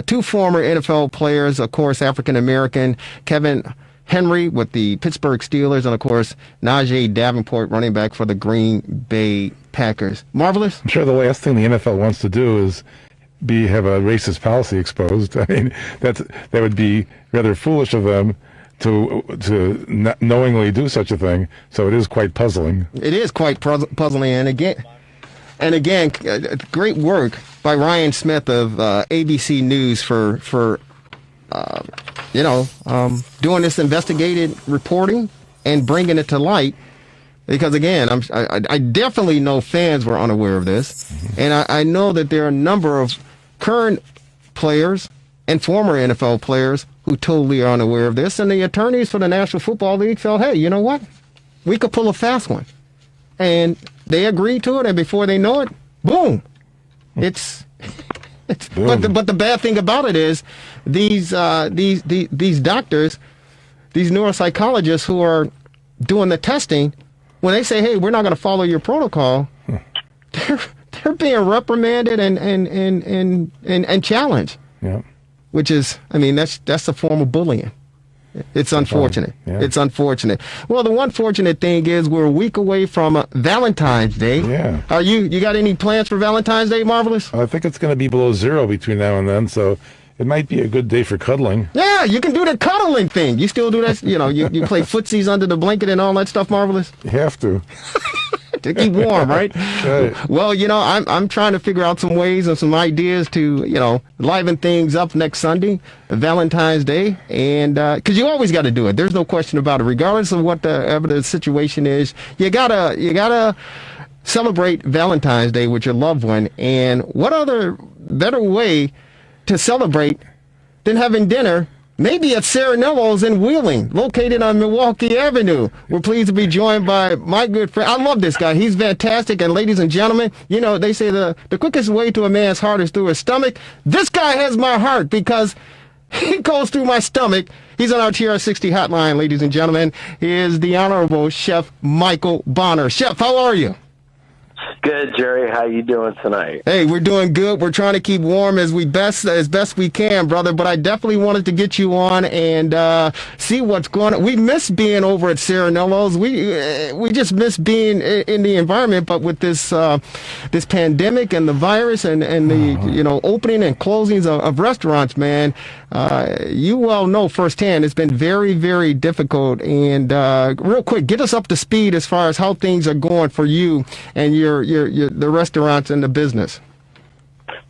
two former NFL players, of course, African-American, Kevin Henry with the Pittsburgh Steelers, and, of course, Najee Davenport, running back for the Green Bay Packers. Marvelous? I'm sure the last thing the NFL wants to do is have a racist policy exposed. I mean, that would be rather foolish of them to not knowingly do such a thing. So it is quite puzzling. It is quite puzzling. And again, great work by Ryan Smith of ABC News for doing this investigative reporting and bringing it to light. Because again, I definitely know fans were unaware of this, and I know that there are a number of current players and former NFL players who totally are unaware of this, and the attorneys for the National Football League felt, hey, you know what? We could pull a fast one. And they agreed to it, and before they know it, boom. It's boom. But the bad thing about it is these doctors, these neuropsychologists who are doing the testing, when they say, hey, we're not going to follow your protocol, they're being reprimanded and challenged. Yeah. Which is, that's a form of bullying. It's unfortunate. Yeah. It's unfortunate. Well, the one fortunate thing is we're a week away from Valentine's Day. Yeah. Are you got any plans for Valentine's Day, Marvelous? I think it's going to be below zero between now and then, so it might be a good day for cuddling. Yeah, you can do the cuddling thing. You still do that? You play footsies under the blanket and all that stuff, Marvelous? You have to. To keep warm, right? Right. Well, I'm trying to figure out some ways and some ideas to, liven things up next Sunday, Valentine's Day, and because you always got to do it. There's no question about it. Regardless of whatever the situation is, you gotta celebrate Valentine's Day with your loved one. And what other better way to celebrate than having dinner? Maybe at Serenello's in Wheeling, located on Milwaukee Avenue. We're pleased to be joined by my good friend. I love this guy. He's fantastic. And ladies and gentlemen, they say the quickest way to a man's heart is through his stomach. This guy has my heart because he goes through my stomach. He's on our TRS60 hotline, ladies and gentlemen. He is the Honorable Chef Michael Bonner. Chef, how are you? Good, Jerry. How you doing tonight? Hey, we're doing good. We're trying to keep warm as best we can, brother. But I definitely wanted to get you on and see what's going on. We miss being over at Serenello's. We just miss being in the environment. But with this this pandemic and the virus and the opening and closings of restaurants, man, you well know firsthand it's been very, very difficult. And real quick, get us up to speed as far as how things are going for you and the restaurants and the business.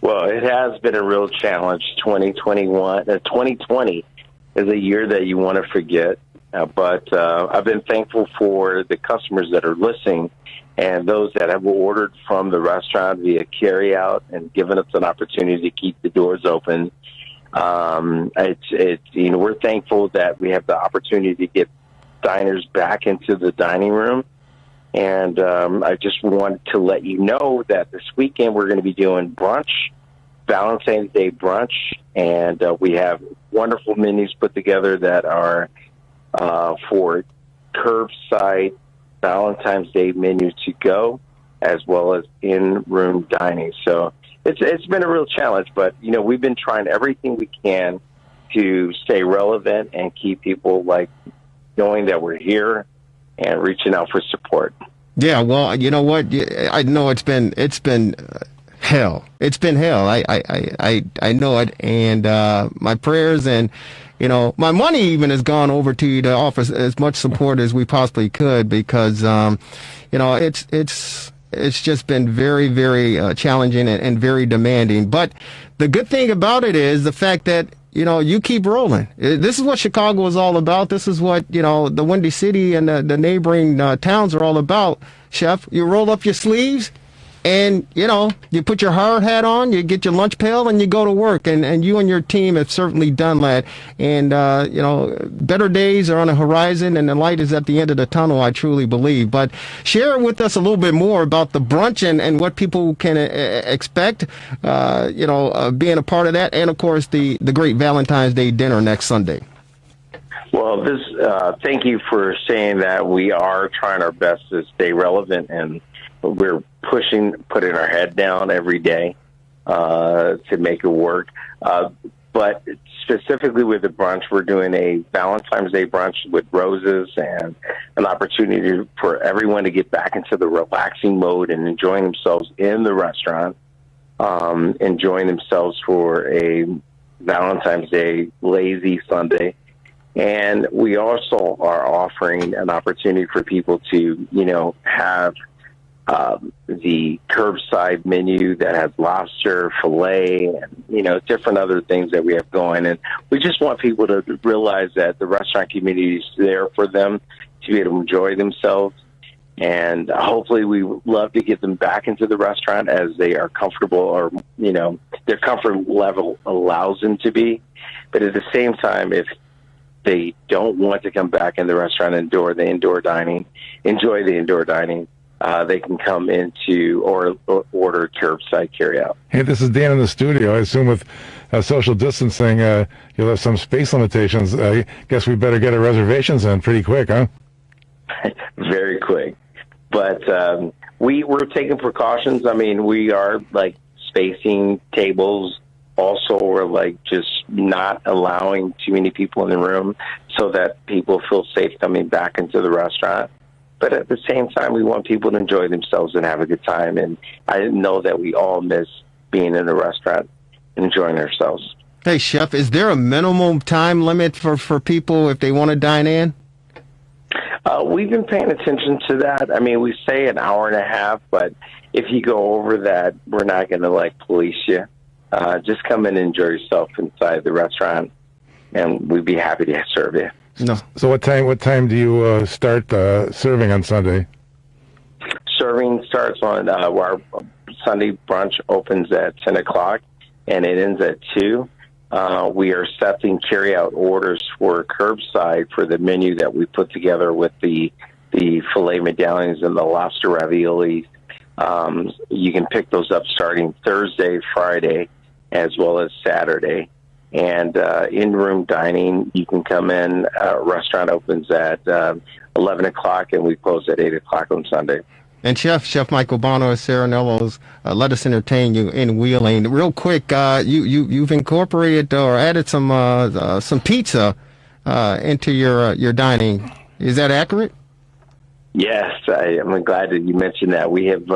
Well, it has been a real challenge. 2020 is a year that you want to forget. But I've been thankful for the customers that are listening and those that have ordered from the restaurant via carryout and given us an opportunity to keep the doors open. We're thankful that we have the opportunity to get diners back into the dining room. And I just wanted to let you know that this weekend we're going to be doing brunch, Valentine's Day brunch, and we have wonderful menus put together that are for curbside Valentine's Day menu to go, as well as in-room dining. So it's been a real challenge, but we've been trying everything we can to stay relevant and keep people knowing that we're here and reaching out for support. Yeah, well, you know what? I know it's been hell. It's been hell. I know it, and my prayers and my money even has gone over to you to offer as much support as we possibly could because it's just been very, very challenging and very demanding. But the good thing about it is the fact that you keep rolling. This is what Chicago is all about. This is what, the Windy City and the neighboring towns are all about, Chef. You roll up your sleeves and, you put your hard hat on, you get your lunch pail, and you go to work. And you and your team have certainly done that. And, better days are on the horizon, and the light is at the end of the tunnel, I truly believe. But share with us a little bit more about the brunch and what people can expect, being a part of that. And, of course, the great Valentine's Day dinner next Sunday. Well, thank you for saying that. We are trying our best to stay relevant, and we're putting our head down every day to make it work. But specifically with the brunch, we're doing a Valentine's Day brunch with roses and an opportunity for everyone to get back into the relaxing mode and enjoying themselves in the restaurant, enjoying themselves for a Valentine's Day lazy Sunday. And we also are offering an opportunity for people to, have the curbside menu that has lobster, filet, and, different other things that we have going. And we just want people to realize that the restaurant community is there for them to be able to enjoy themselves. And hopefully we love to get them back into the restaurant as they are comfortable, or, their comfort level allows them to be. But at the same time, if they don't want to come back in the restaurant and enjoy the indoor dining, they can come into or order curbside carryout. Hey, this is Dan in the studio. I assume with social distancing, you'll have some space limitations. I guess we better get our reservations in pretty quick, huh? Very quick. But we're taking precautions. I mean, we are spacing tables. Also, we're just not allowing too many people in the room so that people feel safe coming back into the restaurant. But at the same time, we want people to enjoy themselves and have a good time. And I know that we all miss being in a restaurant and enjoying ourselves. Hey, Chef, is there a minimum time limit for people if they want to dine in? We've been paying attention to that. I mean, we say an hour and a half, but if you go over that, we're not going to police you. Just come in and enjoy yourself inside the restaurant, and we'd be happy to serve you. No. So what time do you start serving on Sunday? Serving starts on our Sunday brunch opens at 10 o'clock, and it ends at 2. We are accepting carry-out orders for curbside for the menu that we put together with the filet medallions and the lobster raviolis. You can pick those up starting Thursday, Friday, as well as Saturday. And in-room dining, you can come in. Restaurant opens at 11 o'clock, and we close at 8 o'clock on Sunday. And Chef Michael Bono at Serenello's, let us entertain you in Wheeling. Real quick, you've incorporated or added some pizza into your dining. Is that accurate? Yes, I'm glad that you mentioned that. We have,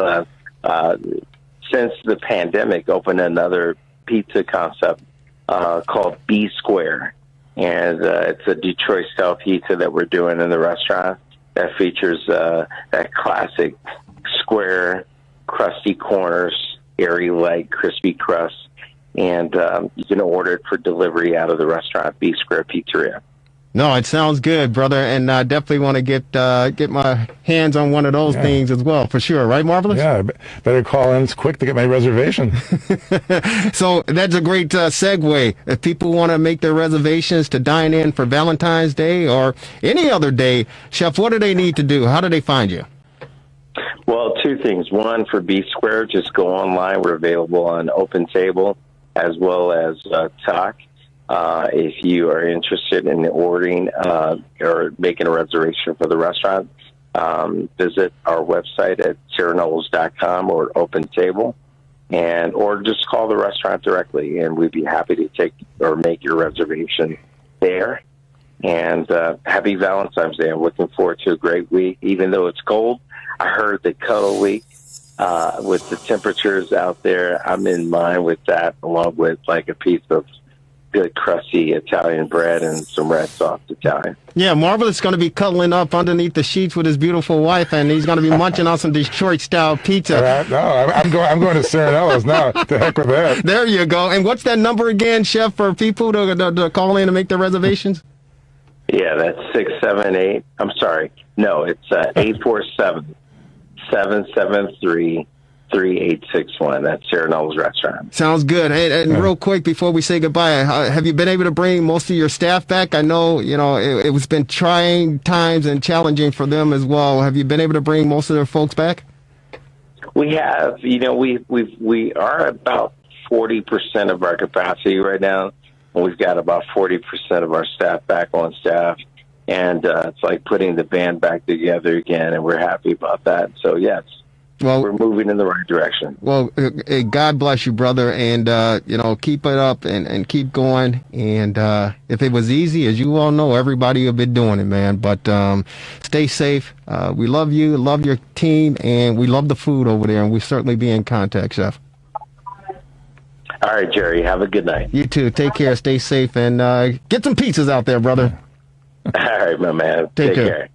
since the pandemic, opened another pizza concept called B Square. And it's a Detroit-style pizza that we're doing in the restaurant that features that classic square, crusty corners, airy, light, crispy crust. And you can order it for delivery out of the restaurant, B Square Pizzeria. No, it sounds good, brother, and I definitely want to get my hands on one of those things as well, for sure. Right, Marvelous? Yeah, better call in quick to get my reservation. So that's a great segue. If people want to make their reservations to dine in for Valentine's Day or any other day, Chef, what do they need to do? How do they find you? Well, two things. One, for B Square, just go online. We're available on Open Table as well as Talk. If you are interested in ordering or making a reservation for the restaurant, visit our website at serenellos.com or Open Table, or just call the restaurant directly, and we'd be happy to take or make your reservation there. And happy Valentine's Day. I'm looking forward to a great week. Even though it's cold, I heard the cuddle week with the temperatures out there. I'm in line with that, along with a piece of good crusty Italian bread and some red sauce Italian. Yeah, Marvelous is going to be cuddling up underneath the sheets with his beautiful wife, and he's going to be munching on some Detroit-style pizza. No, I'm going to Serenello's now. The heck with that. There you go. And what's that number again, Chef, for people to call in and make their reservations? Yeah, that's 678. I'm sorry. No, it's 847-773-3861. That's Serenello's Restaurant. Sounds good. And real quick, before we say goodbye, have you been able to bring most of your staff back? I know, it was been trying times and challenging for them as well. Have you been able to bring most of their folks back? We have. We are about 40% of our capacity right now. And we've got about 40% of our staff back on staff. And it's like putting the band back together again, and we're happy about that. So, yes. Well, we're moving in the right direction. Well, God bless you, brother, and keep it up and keep going. And if it was easy, as you all know, everybody would be doing it, man. But stay safe. We love you, love your team, and we love the food over there. And we certainly be in contact, Chef. All right, Jerry. Have a good night. You too. Take care. Stay safe, and get some pizzas out there, brother. All right, my man. Take care.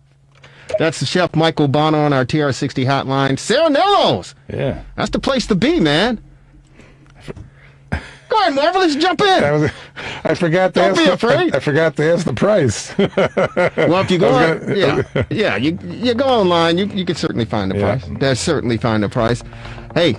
That's Chef Michael Bono on our TR60 hotline. Serenello's. Yeah. That's the place to be, man. Go ahead, Marvelous, jump in. I forgot to Don't ask. be afraid. I forgot to ask the price. Well, if you go, you go online, you can certainly find the price. There's certainly find the price. Hey,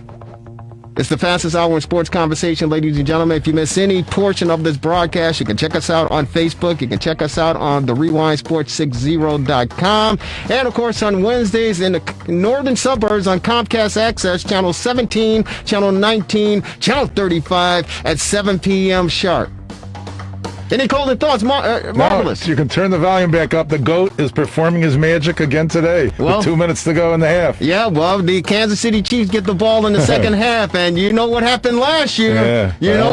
it's the fastest hour in sports conversation, ladies and gentlemen. If you miss any portion of this broadcast, you can check us out on Facebook. You can check us out on the rewindsports60.com. And, of course, on Wednesdays in the northern suburbs on Comcast Access, Channel 17, Channel 19, Channel 35 at 7 p.m. sharp. Any closing thoughts, Marvelous? No, you can turn the volume back up. The GOAT is performing his magic again today with 2 minutes to go in the half. Yeah, well, the Kansas City Chiefs get the ball in the second half, and you know what happened last year. That's right.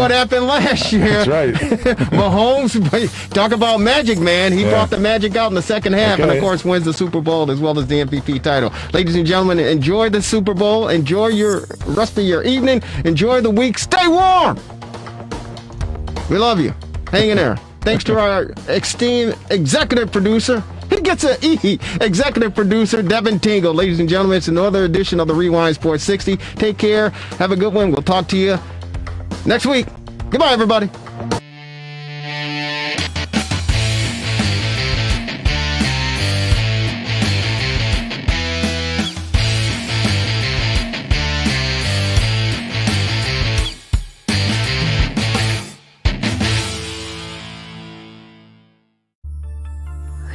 Mahomes, talk about magic, man. He brought the magic out in the second half, and, of course, wins the Super Bowl as well as the MVP title. Ladies and gentlemen, enjoy the Super Bowl. Enjoy your rest of your evening. Enjoy the week. Stay warm. We love you. Hang in there. Thanks to our esteemed executive producer. He gets an E. Executive producer, Devin Tingle. Ladies and gentlemen, it's another edition of the Rewind Sports 60. Take care. Have a good one. We'll talk to you next week. Goodbye, everybody.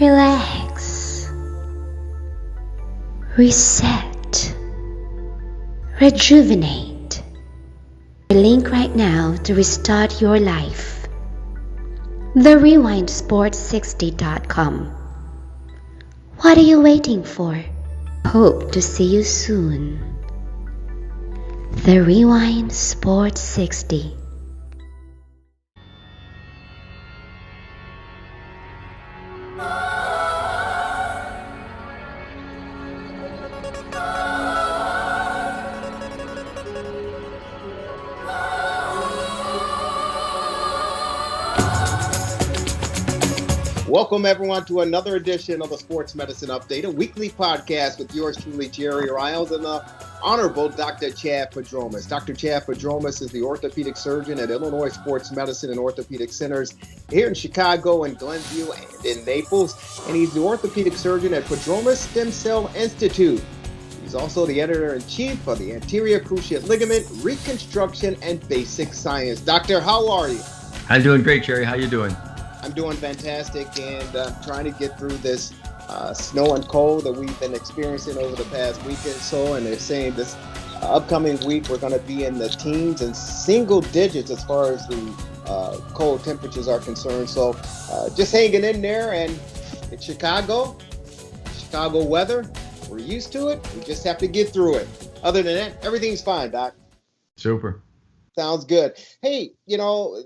Relax, reset, rejuvenate. Link right now to restart your life. TheRewindSports60.com. What are you waiting for? Hope to see you soon. The Rewind Sports 60. Welcome, everyone, to another edition of the Sports Medicine Update, a weekly podcast with yours truly, Jerry Riles, and the Honorable Dr. Chad Padromas. Dr. Chad Padromas is the orthopedic surgeon at Illinois Sports Medicine and Orthopedic Centers here in Chicago, in Glenview, and in Naples. And he's the orthopedic surgeon at Padromas Stem Cell Institute. He's also the editor-in-chief of the Anterior Cruciate Ligament Reconstruction and Basic Science. Doctor, how are you? I'm doing great, Jerry. How you doing? I'm doing fantastic, and trying to get through this snow and cold that we've been experiencing over the past week or so. And they're saying this upcoming week we're going to be in the teens and single digits as far as the cold temperatures are concerned. So just hanging in there. And in Chicago weather, we're used to it. We just have to get through it. Other than that, everything's fine, Doc. Super. Sounds good. Hey,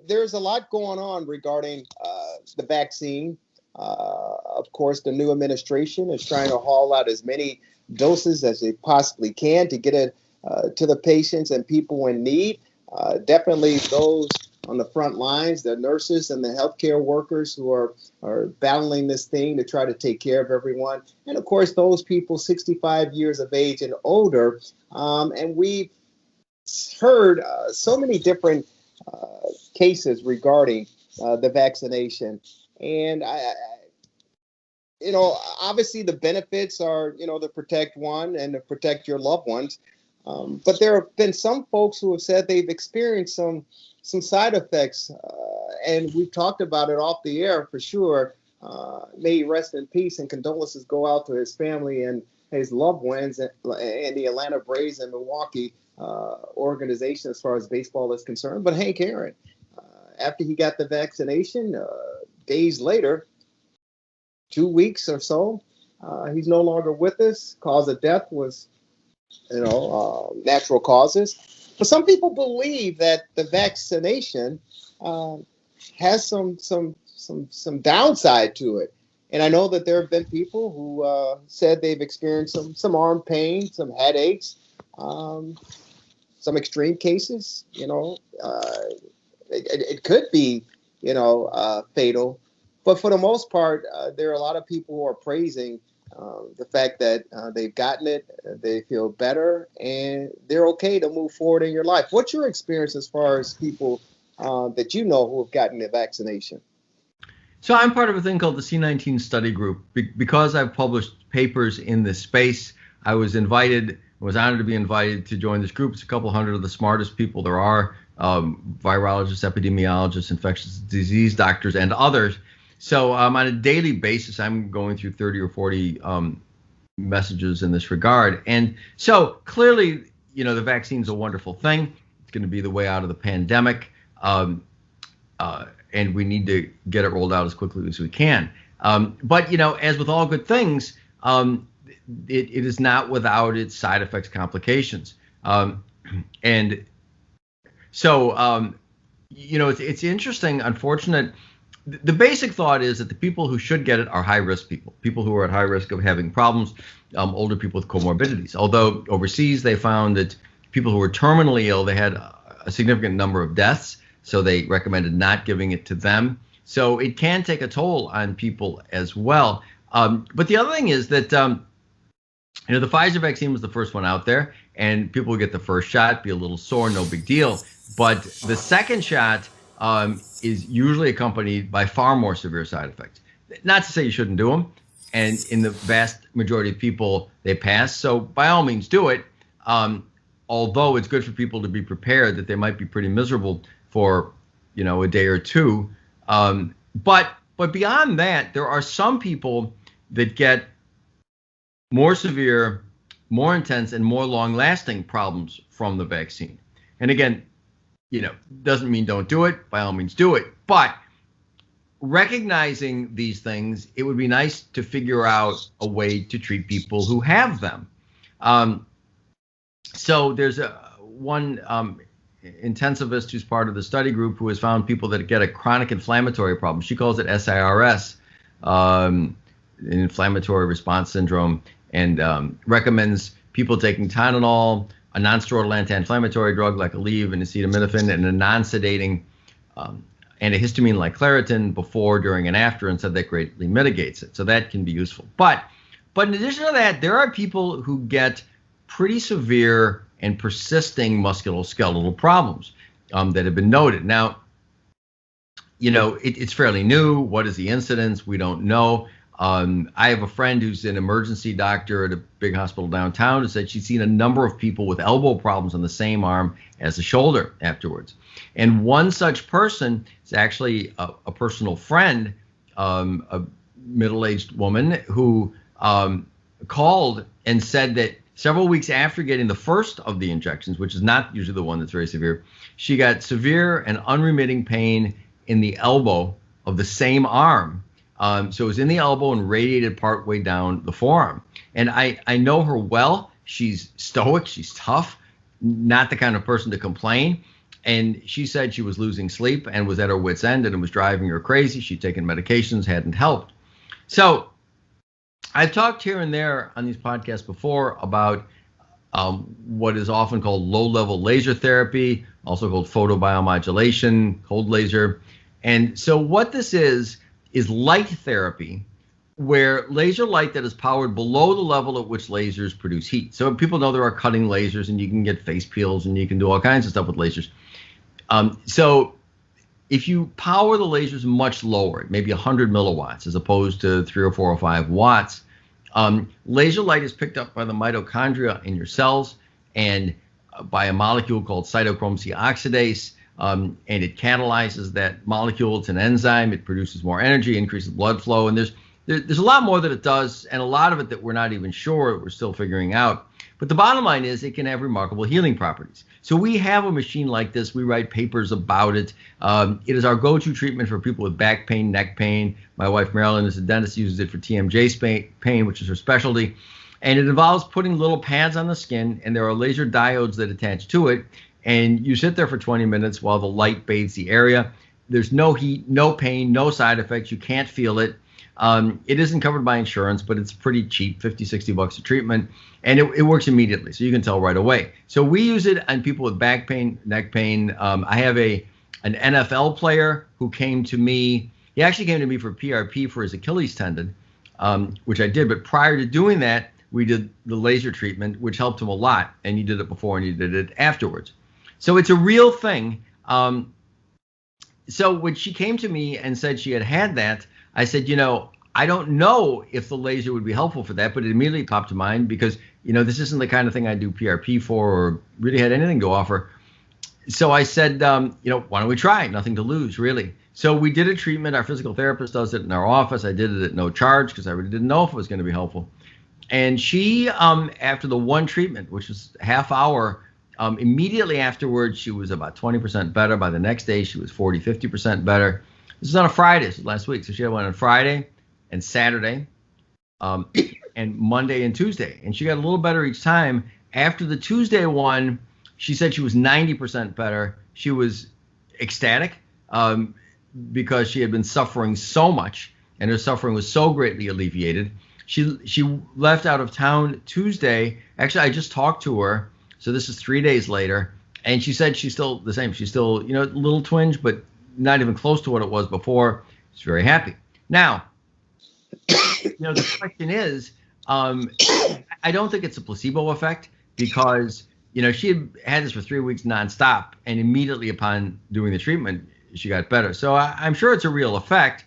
there's a lot going on regarding the vaccine. Of course, the new administration is trying to haul out as many doses as they possibly can to get it to the patients and people in need. Definitely those on the front lines, the nurses and the healthcare workers who are battling this thing to try to take care of everyone. And, of course, those people 65 years of age and older. And we've heard so many different cases regarding the vaccination, and obviously the benefits are to protect one and to protect your loved ones, but there have been some folks who have said they've experienced some side effects, and we've talked about it off the air for sure. May he rest in peace, and condolences go out to his family and his loved ones and the Atlanta Braves and Milwaukee organization as far as baseball is concerned. But Hank Aaron, after he got the vaccination, days later, 2 weeks or so, he's no longer with us. Cause of death was, natural causes. But some people believe that the vaccination has some downside to it. And I know that there have been people who said they've experienced some arm pain, some headaches, some extreme cases. It could be, fatal. But for the most part, there are a lot of people who are praising the fact that they've gotten it, they feel better, and they're okay to move forward in your life. What's your experience as far as people that you know who have gotten the vaccination? So I'm part of a thing called the C19 study group. Because I've published papers in this space, I was honored to be invited to join this group. It's a couple hundred of the smartest people there are, virologists, epidemiologists, infectious disease doctors, and others. So on a daily basis, I'm going through 30 or 40 messages in this regard. And so clearly, the vaccine's a wonderful thing. It's going to be the way out of the pandemic. And we need to get it rolled out as quickly as we can. But, as with all good things, it is not without its side effects, complications. And so, it's interesting, unfortunate. The basic thought is that the people who should get it are high-risk people who are at high risk of having problems, older people with comorbidities. Although overseas they found that people who were terminally ill, they had a significant number of deaths, so they recommended not giving it to them. So it can take a toll on people as well. But the other thing is that, the Pfizer vaccine was the first one out there, and people would get the first shot, be a little sore, no big deal. But the second shot is usually accompanied by far more severe side effects. Not to say you shouldn't do them, and in the vast majority of people, they pass. So by all means, do it. Although it's good for people to be prepared that they might be pretty miserable for, a day or two. But beyond that, there are some people that get more severe, more intense, and more long-lasting problems from the vaccine. And again, doesn't mean don't do it. By all means, do it. But recognizing these things, it would be nice to figure out a way to treat people who have them. So there's one intensivist who's part of the study group who has found people that get a chronic inflammatory problem. She calls it SIRS, an inflammatory response syndrome, and recommends people taking Tylenol, a non-steroidal anti-inflammatory drug like Aleve and acetaminophen, and a non-sedating antihistamine like Claritin before, during, and after, and said that greatly mitigates it. So that can be useful. But in addition to that, there are people who get pretty severe and persisting musculoskeletal problems that have been noted. Now, it's fairly new. What is the incidence? We don't know. I have a friend who's an emergency doctor at a big hospital downtown who said she's seen a number of people with elbow problems on the same arm as the shoulder afterwards. And one such person is actually a personal friend, a middle-aged woman who called and said that several weeks after getting the first of the injections, which is not usually the one that's very severe, she got severe and unremitting pain in the elbow of the same arm. So it was in the elbow and radiated partway down the forearm. And I know her well. She's stoic. She's tough. Not the kind of person to complain. And she said she was losing sleep and was at her wit's end, and it was driving her crazy. She'd taken medications, hadn't helped. So I've talked here and there on these podcasts before about what is often called low-level laser therapy, also called photobiomodulation, cold laser. And so what this is light therapy, where laser light that is powered below the level at which lasers produce heat. So people know there are cutting lasers, and you can get face peels, and you can do all kinds of stuff with lasers. So if you power the lasers much lower, maybe 100 milliwatts as opposed to 3 or 4 or 5 watts, laser light is picked up by the mitochondria in your cells and by a molecule called cytochrome C oxidase. And it catalyzes that molecule. It's an enzyme. It produces more energy, increases blood flow. And there's a lot more that it does, and a lot of it that we're not even sure, we're still figuring out. But the bottom line is it can have remarkable healing properties. So we have a machine like this. We write papers about it. It is our go-to treatment for people with back pain, neck pain. My wife, Marilyn, is a dentist, uses it for TMJ pain, which is her specialty. And it involves putting little pads on the skin, and there are laser diodes that attach to it. And you sit there for 20 minutes while the light bathes the area. There's no heat, no pain, no side effects. You can't feel it. It isn't covered by insurance, but it's pretty cheap, $50-$60 a treatment. And it works immediately, so you can tell right away. So we use it on people with back pain, neck pain. I have an NFL player who came to me. He actually came to me for PRP for his Achilles tendon. which I did. But prior to doing that, we did the laser treatment, which helped him a lot. And you did it before and you did it afterwards. So it's a real thing. So when she came to me and said she had that, I said, I don't know if the laser would be helpful for that, but it immediately popped to mind because, this isn't the kind of thing I do PRP for or really had anything to offer. So I said, why don't we try? Nothing to lose, really. So we did a treatment. Our physical therapist does it in our office. I did it at no charge because I really didn't know if it was going to be helpful. And she, after the one treatment, which was half hour, immediately afterwards, she was about 20% better. By the next day, she was 40, 50% better. This was on a Friday, this was last week. So she had one on Friday and Saturday and Monday and Tuesday. And she got a little better each time. After the Tuesday one, she said she was 90% better. She was ecstatic because she had been suffering so much and her suffering was so greatly alleviated. She left out of town Tuesday. Actually, I just talked to her. So this is 3 days later. And she said she's still the same. She's still, a little twinge, but not even close to what it was before. She's very happy. Now, the question is, I don't think it's a placebo effect because, she had this for 3 weeks nonstop. And immediately upon doing the treatment, she got better. So I'm sure it's a real effect.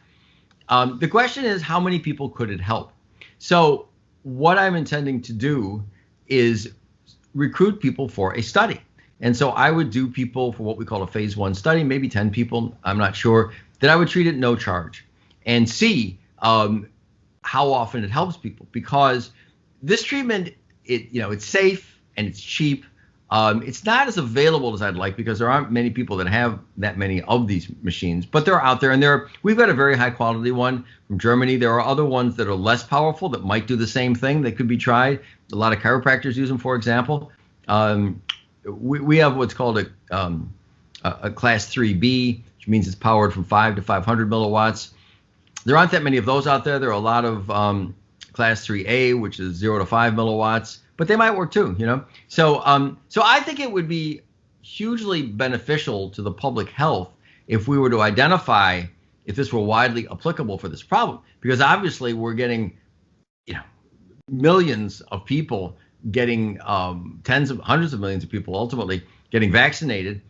The question is, how many people could it help? So what I'm intending to do is recruit people for a study. And so I would do people for what we call a phase 1 study, maybe 10 people, I'm not sure, that I would treat at no charge and see how often it helps people. Because this treatment, it's safe and it's cheap. It's not as available as I'd like because there aren't many people that have that many of these machines, but they're out there, and we've got a very high quality one from Germany. There are other ones that are less powerful that might do the same thing that could be tried. A lot of chiropractors use them, for example. We have what's called a class 3B, which means it's powered from 5 to 500 milliwatts. There aren't that many of those out there. There are a lot of class 3A, which is 0 to 5 milliwatts. But they might work too, So I think it would be hugely beneficial to the public health if we were to identify if this were widely applicable for this problem. Because obviously we're getting, millions of people getting hundreds of millions of people ultimately getting vaccinated,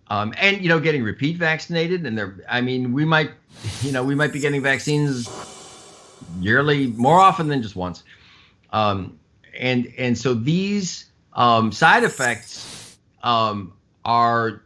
and getting repeat vaccinated. And we might be getting vaccines yearly more often than just once. And so these side effects are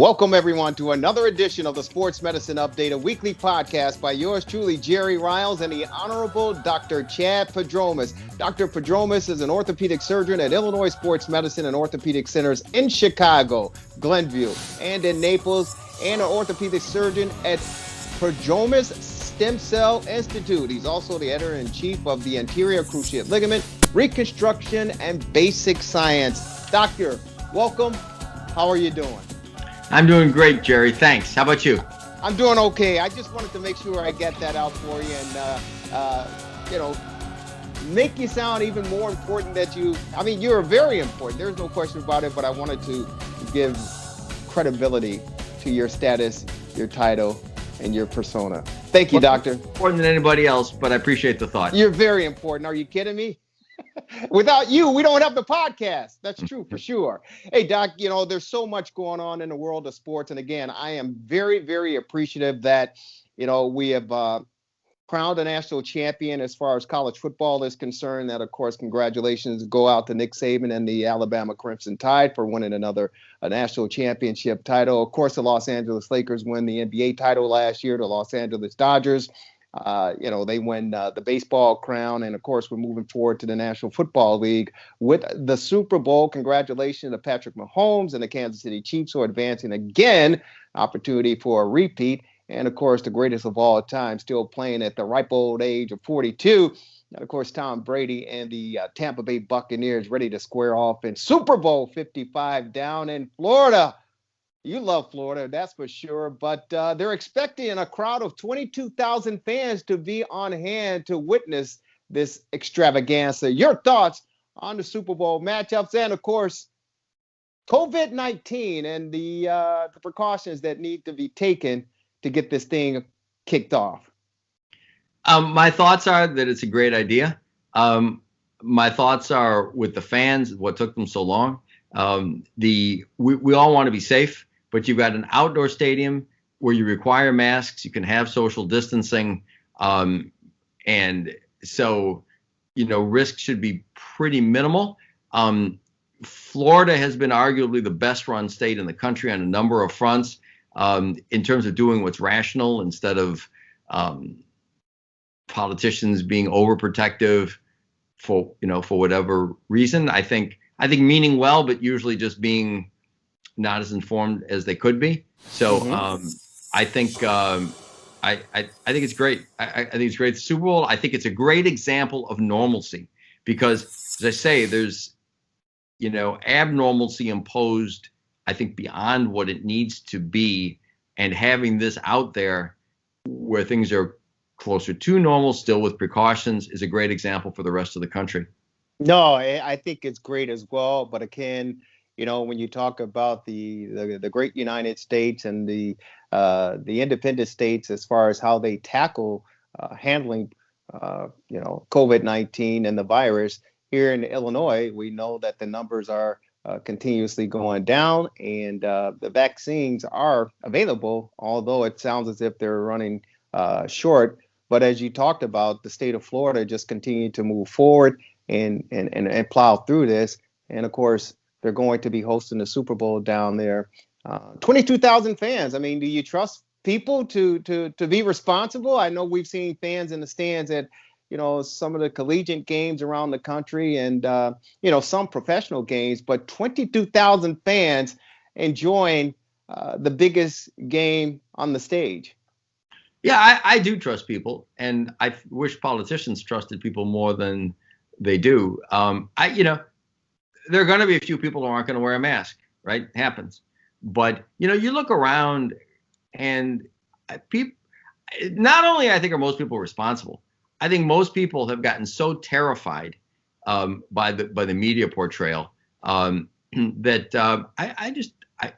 Welcome, everyone, to another edition of the Sports Medicine Update, a weekly podcast by yours truly, Jerry Riles, and the Honorable Dr. Chad Padromas. Dr. Padromas is an orthopedic surgeon at Illinois Sports Medicine and Orthopedic Centers in Chicago, Glenview, and in Naples, and an orthopedic surgeon at Padromas Stem Cell Institute. He's also the editor-in-chief of the Anterior Cruciate Ligament, Reconstruction, and Basic Science. Doctor, welcome. How are you doing? I'm doing great, Jerry. Thanks. How about you? I'm doing okay. I just wanted to make sure I get that out for you and, make you sound even more important that you're very important. There's no question about it, but I wanted to give credibility to your status, your title, and your persona. Thank you, Doctor. More than anybody else, but I appreciate the thought. You're very important. Are you kidding me? Without you, we don't have the podcast. That's true for sure. Hey, Doc, there's so much going on in the world of sports. And again, I am very, very appreciative that, we have crowned a national champion as far as college football is concerned. That, of course, congratulations go out to Nick Saban and the Alabama Crimson Tide for winning another national championship title. Of course, the Los Angeles Lakers win the NBA title last year. The Los Angeles Dodgers, they win the baseball crown. And of course, we're moving forward to the National Football League with the Super Bowl. Congratulations to Patrick Mahomes and the Kansas City Chiefs who are advancing again, opportunity for a repeat. And of course, the greatest of all time, still playing at the ripe old age of 42. And of course, Tom Brady and the Tampa Bay Buccaneers ready to square off in Super Bowl 55 down in Florida. You love Florida, that's for sure. But they're expecting a crowd of 22,000 fans to be on hand to witness this extravaganza. Your thoughts on the Super Bowl matchups and, of course, COVID-19 and the precautions that need to be taken to get this thing kicked off? My thoughts are that it's a great idea. My thoughts are with the fans, what took them so long. We all want to be safe. But you've got an outdoor stadium where you require masks, you can have social distancing, and so, risk should be pretty minimal. Florida has been arguably the best run state in the country on a number of fronts in terms of doing what's rational instead of politicians being overprotective for whatever reason. I think meaning well, but usually just being not as informed as they could be. So I think it's great. I think it's great. The Super Bowl, I think it's a great example of normalcy because, as I say, there's, abnormalcy imposed, I think, beyond what it needs to be. And having this out there where things are closer to normal, still with precautions, is a great example for the rest of the country. No, I think it's great as well. But again, when you talk about the great United States and the independent states as far as how they tackle handling, COVID-19 and the virus here in Illinois, we know that the numbers are continuously going down and the vaccines are available, although it sounds as if they're running short. But as you talked about, the state of Florida just continued to move forward and plow through this. And of course, they're going to be hosting the Super Bowl down there. 22,000 fans. I mean, do you trust people to be responsible? I know we've seen fans in the stands at, some of the collegiate games around the country and, some professional games, but 22,000 fans enjoying the biggest game on the stage. Yeah, I do trust people, and I wish politicians trusted people more than they do. There are going to be a few people who aren't going to wear a mask, right? It happens. But, you look around and people, not only I think are most people responsible, I think most people have gotten so terrified by the media portrayal that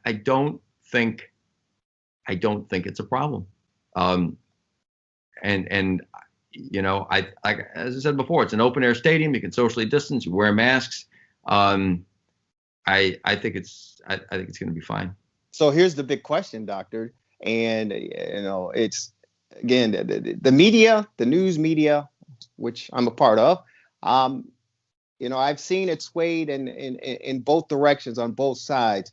I don't think it's a problem. As I said before, it's an open air stadium. You can socially distance. You wear masks. I think it's going to be fine. So here's the big question, Doctor, and it's again the media, the news media, which I'm a part of. I've seen it swayed in both directions on both sides.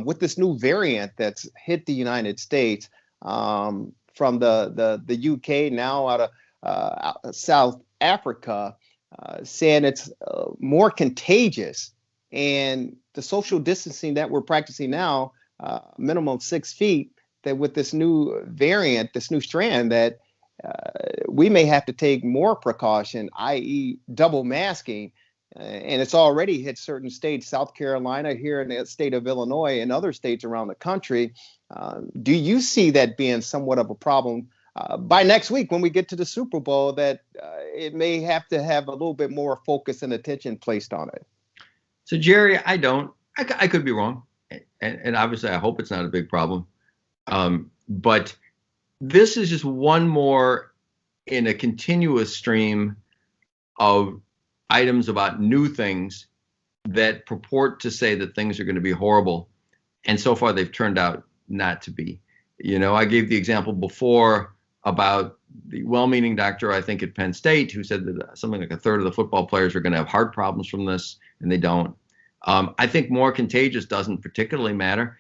with this new variant that's hit the United States from the UK, now out of South Africa, saying it's more contagious, and the social distancing that we're practicing now, minimum 6 feet, that with this new variant, this new strand, that we may have to take more precaution, i.e. double masking. And it's already hit certain states, South Carolina, here in the state of Illinois, and other states around the country. Do you see that being somewhat of a problem by next week when we get to the Super Bowl, that it may have to have a little bit more focus and attention placed on it? So, Jerry, I don't. I could be wrong. And obviously, I hope it's not a big problem. But this is just one more in a continuous stream of items about new things that purport to say that things are going to be horrible. And so far, they've turned out not to be. I gave the example before about the well-meaning doctor, I think at Penn State, who said that something like a third of the football players are going to have heart problems from this, and they don't. I think more contagious doesn't particularly matter.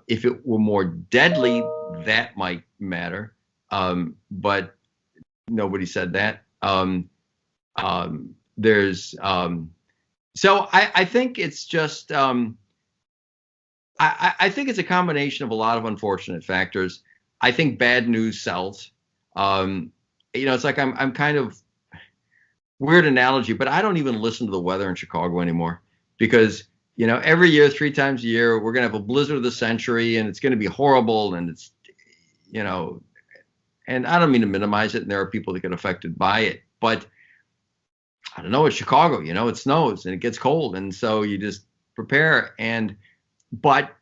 If it were more deadly, that might matter. But nobody said that. So I think it's just, I think it's a combination of a lot of unfortunate factors. I think bad news sells. It's like I'm kind of weird analogy, but I don't even listen to the weather in Chicago anymore, because, every year, 3 times a year, we're going to have a blizzard of the century, and it's going to be horrible. And it's, and I don't mean to minimize it. And there are people that get affected by it, but I don't know, it's Chicago, it snows and it gets cold. And so you just prepare, but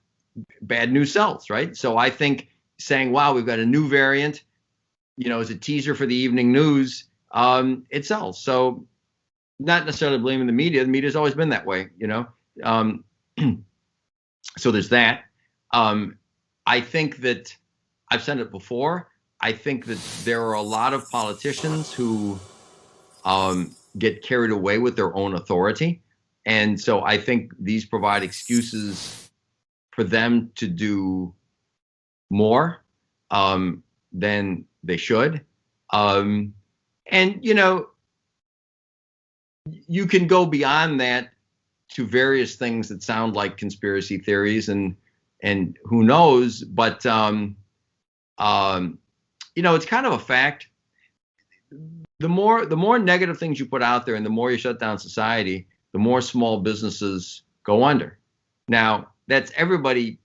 bad news sells, right? So I think saying, wow, we've got a new variant, as a teaser for the evening news, it sells. So not necessarily blaming the media. The media's always been that way, So there's that. I think that I've said it before. I think that there are a lot of politicians who get carried away with their own authority. And so I think these provide excuses for them to do more than they should. You can go beyond that to various things that sound like conspiracy theories, and who knows, but it's kind of a fact. The more negative things you put out there, and the more you shut down society, the more small businesses go under. Now, that's, everybody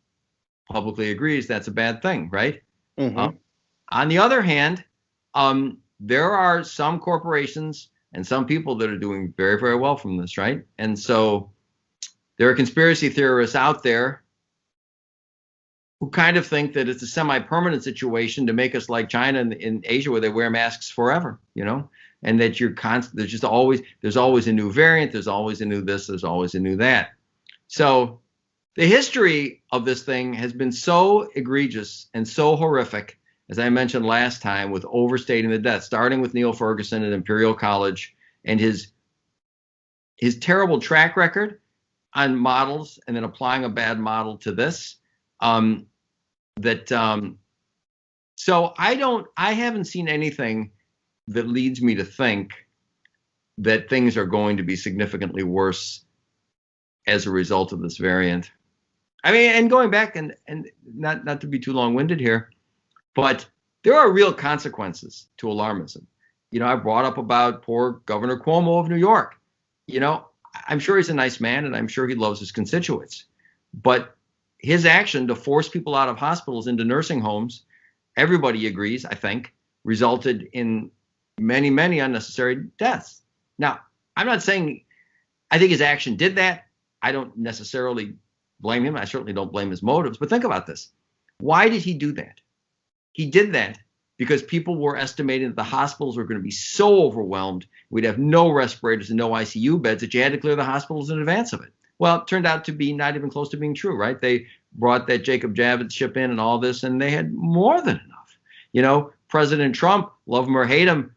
publicly agrees that's a bad thing, right? Mm-hmm. On the other hand, there are some corporations and some people that are doing very, very well from this, right? And so there are conspiracy theorists out there who kind of think that it's a semi-permanent situation to make us like China in Asia, where they wear masks forever, and that there's always a new variant, there's always a new this, there's always a new that. So the history of this thing has been so egregious and so horrific, as I mentioned last time, with overstating the death, starting with Neil Ferguson at Imperial College and his terrible track record on models, and then applying a bad model to this. So I haven't seen anything that leads me to think that things are going to be significantly worse as a result of this variant. I mean, and going back and not to be too long-winded here, but there are real consequences to alarmism. I brought up about poor Governor Cuomo of New York. I'm sure he's a nice man, and I'm sure he loves his constituents, but his action to force people out of hospitals into nursing homes, everybody agrees, I think, resulted in many, many unnecessary deaths. Now, I'm not saying I think his action did that. I don't necessarily blame him. I certainly don't blame his motives. But think about this. Why did he do that? He did that because people were estimating that the hospitals were going to be so overwhelmed, we'd have no respirators and no ICU beds, that you had to clear the hospitals in advance of it. Well, it turned out to be not even close to being true, right? They brought that Jacob Javits ship in and all this, and they had more than enough. President Trump, love him or hate him,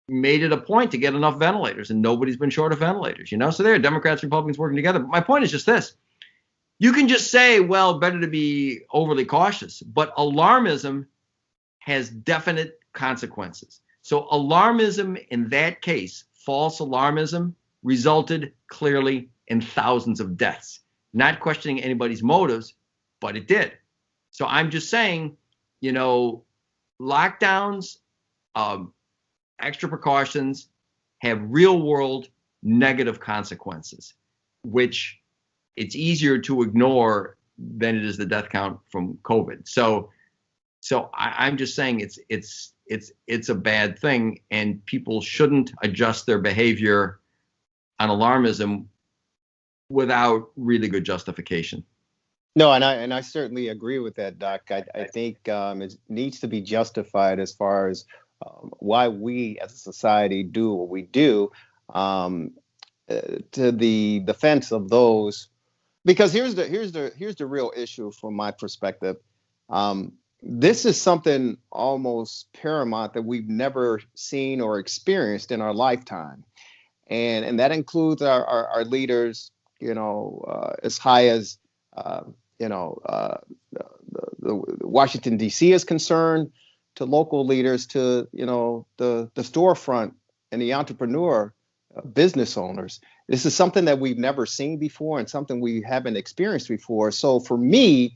made it a point to get enough ventilators, and nobody's been short of ventilators, So there are Democrats and Republicans working together. But my point is just this. You can just say, well, better to be overly cautious, but alarmism has definite consequences. So alarmism in that case, false alarmism, resulted clearly in thousands of deaths. Not questioning anybody's motives, but it did. So I'm just saying, lockdowns, extra precautions have real world negative consequences, which it's easier to ignore than it is the death count from COVID. So I'm just saying it's a bad thing, and people shouldn't adjust their behavior on alarmism without really good justification. No, and I certainly agree with that, Doc. I think it needs to be justified as far as why we as a society do what we do, to the defense of those. Because here's the real issue from my perspective. This is something almost paramount that we've never seen or experienced in our lifetime, and that includes our leaders. As high as the Washington D.C. is concerned, to local leaders, to the storefront and the entrepreneur, business owners. This is something that we've never seen before and something we haven't experienced before. So for me,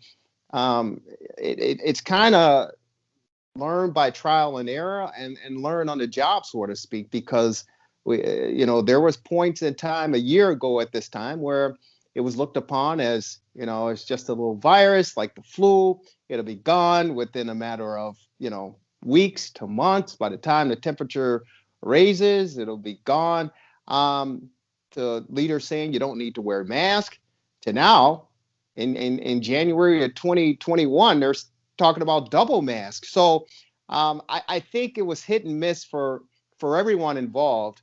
it's kind of learn by trial and error and learn on the job, so to speak, because there was points in time a year ago at this time where it was looked upon as, it's just a little virus like the flu. It'll be gone within a matter of, weeks to months. By the time the temperature raises, it'll be gone. To leaders saying you don't need to wear a mask, to now in January of 2021, they're talking about double masks. So I think it was hit and miss for everyone involved,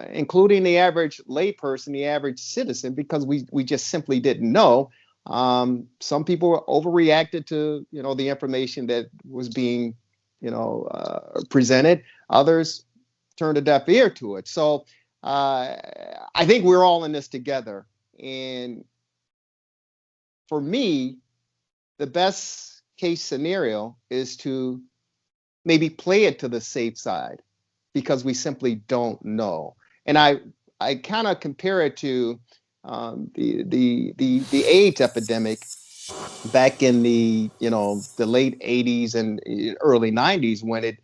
including the average layperson, the average citizen, because we just simply didn't know. Some people overreacted to the information that was being presented. Others turned a deaf ear to it. So I think we're all in this together. And for me, the best case scenario is to maybe play it to the safe side, because we simply don't know. And I kind of compare it to the AIDS epidemic back in the late 80s and early 90s, when it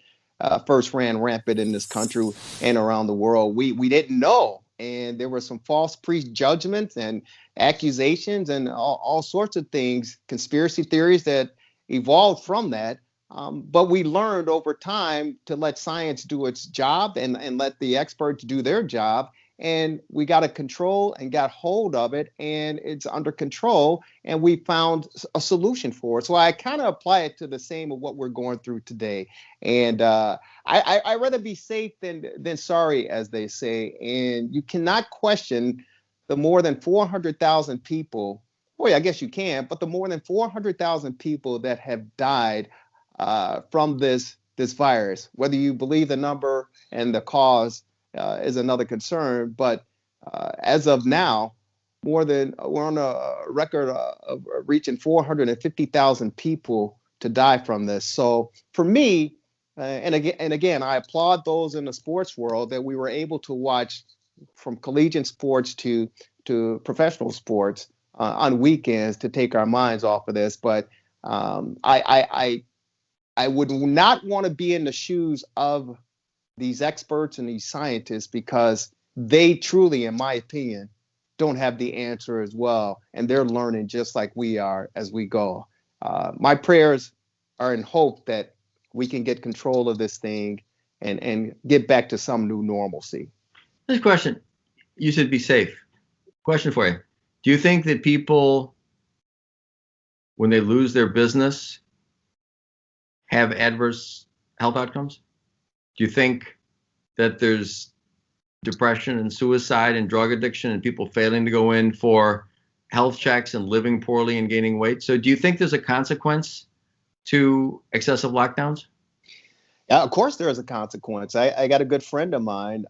first ran rampant in this country and around the world. We didn't know, and there were some false prejudgments and accusations and all sorts of things, conspiracy theories that evolved from that. But we learned over time to let science do its job and let the experts do their job. And we got a control and got hold of it, and it's under control, and we found a solution for it. So I kind of apply it to the same of what we're going through today. And I'd rather be safe than sorry, as they say. And you cannot question the more than 400,000 people. Boy, I guess you can, but the more than 400,000 people that have died from this virus. Whether you believe the number and the cause is another concern, but as of now, we're on a record of reaching 450,000 people to die from this. So for me, and again, I applaud those in the sports world that we were able to watch from collegiate sports to professional sports on weekends to take our minds off of this. But I would not want to be in the shoes of these experts and these scientists, because they truly, in my opinion, don't have the answer as well. And they're learning just like we are as we go. My prayers are in hope that we can get control of this thing and get back to some new normalcy. This question, you said be safe. Question for you. Do you think that people, when they lose their business, have adverse health outcomes? Do you think that there's depression and suicide and drug addiction and people failing to go in for health checks and living poorly and gaining weight? So do you think there's a consequence to excessive lockdowns? Yeah, of course there is a consequence. I got a good friend of mine.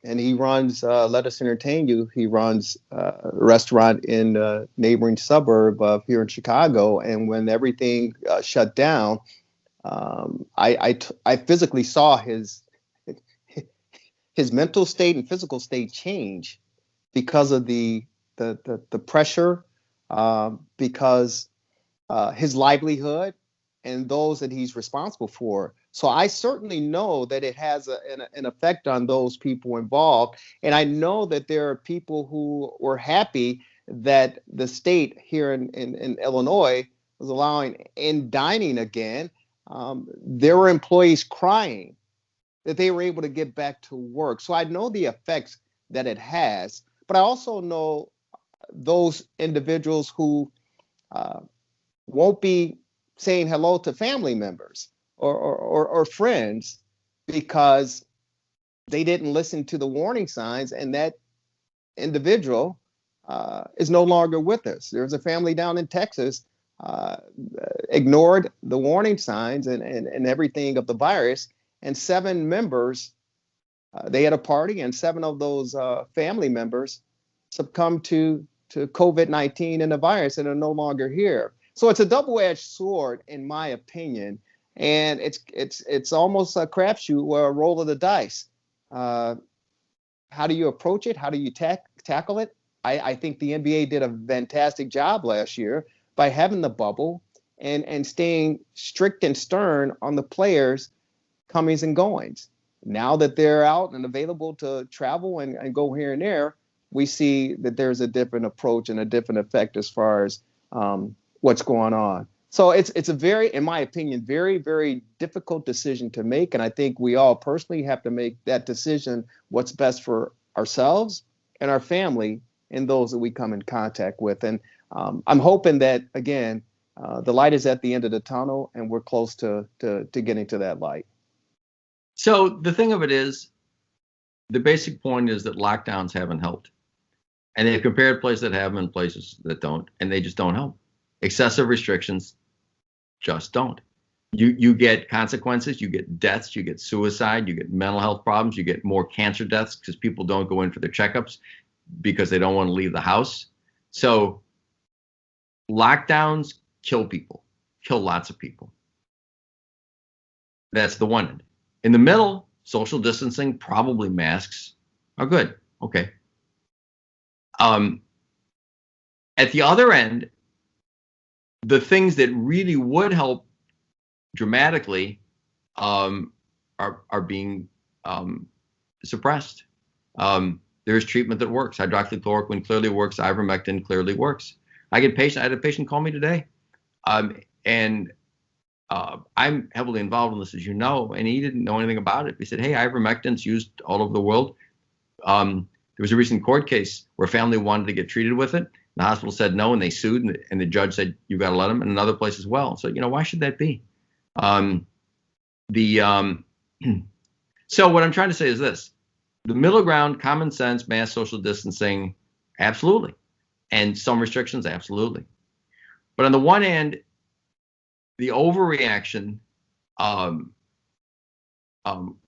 and he runs Let Us Entertain You. He runs a restaurant in a neighboring suburb of here in Chicago. And when everything shut down, I physically saw his mental state and physical state change because of the pressure, because his livelihood and those that he's responsible for. So I certainly know that it has an effect on those people involved. And I know that there are people who were happy that the state here in Illinois was allowing in dining again. There were employees crying that they were able to get back to work. So I know the effects that it has, but I also know those individuals who won't be saying hello to family members or friends because they didn't listen to the warning signs, and that individual is no longer with us. There's a family down in Texas ignored the warning signs and everything of the virus, and 7 members, they had a party, and 7 of those family members succumbed to COVID-19 and the virus and are no longer here. So it's a double-edged sword, in my opinion, and it's almost a crapshoot or a roll of the dice. How do you approach it? How do you tackle it? I think the NBA did a fantastic job last year by having the bubble and staying strict and stern on the players' comings and goings. Now that they're out and available to travel and go here and there, we see that there's a different approach and a different effect as far as what's going on. So it's a very, in my opinion, very, very difficult decision to make. And I think we all personally have to make that decision, what's best for ourselves and our family and those that we come in contact with. And I'm hoping that, again, the light is at the end of the tunnel and we're close to getting to that light. So the thing of it is, the basic point is that lockdowns haven't helped. And they've compared places that have them and places that don't, and they just don't help. Excessive restrictions just don't. You get consequences, you get deaths, you get suicide, you get mental health problems, you get more cancer deaths because people don't go in for their checkups because they don't want to leave the house. So lockdowns kill people, kill lots of people. That's the one end. In the middle, social distancing, probably masks are good. Okay. At the other end, the things that really would help dramatically are being suppressed. There's treatment that works. Hydroxychloroquine clearly works. Ivermectin clearly works. I had a patient call me today, and I'm heavily involved in this, as you know, and he didn't know anything about it. He said, "Hey, ivermectin's used all over the world." There was a recent court case where a family wanted to get treated with it. The hospital said no, and they sued, and the judge said, "You've got to let them," and another place as well. So, why should that be? So what I'm trying to say is this: the middle ground, common sense, mass social distancing, absolutely, and some restrictions, absolutely. But on the one hand, the overreaction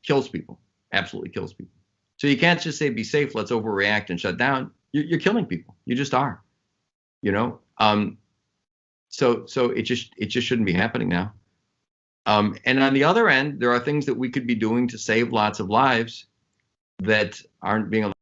kills people, absolutely kills people. So you can't just say be safe, let's overreact and shut down. You're killing people. You just are. So it just shouldn't be happening now. And on the other end, there are things that we could be doing to save lots of lives that aren't being allowed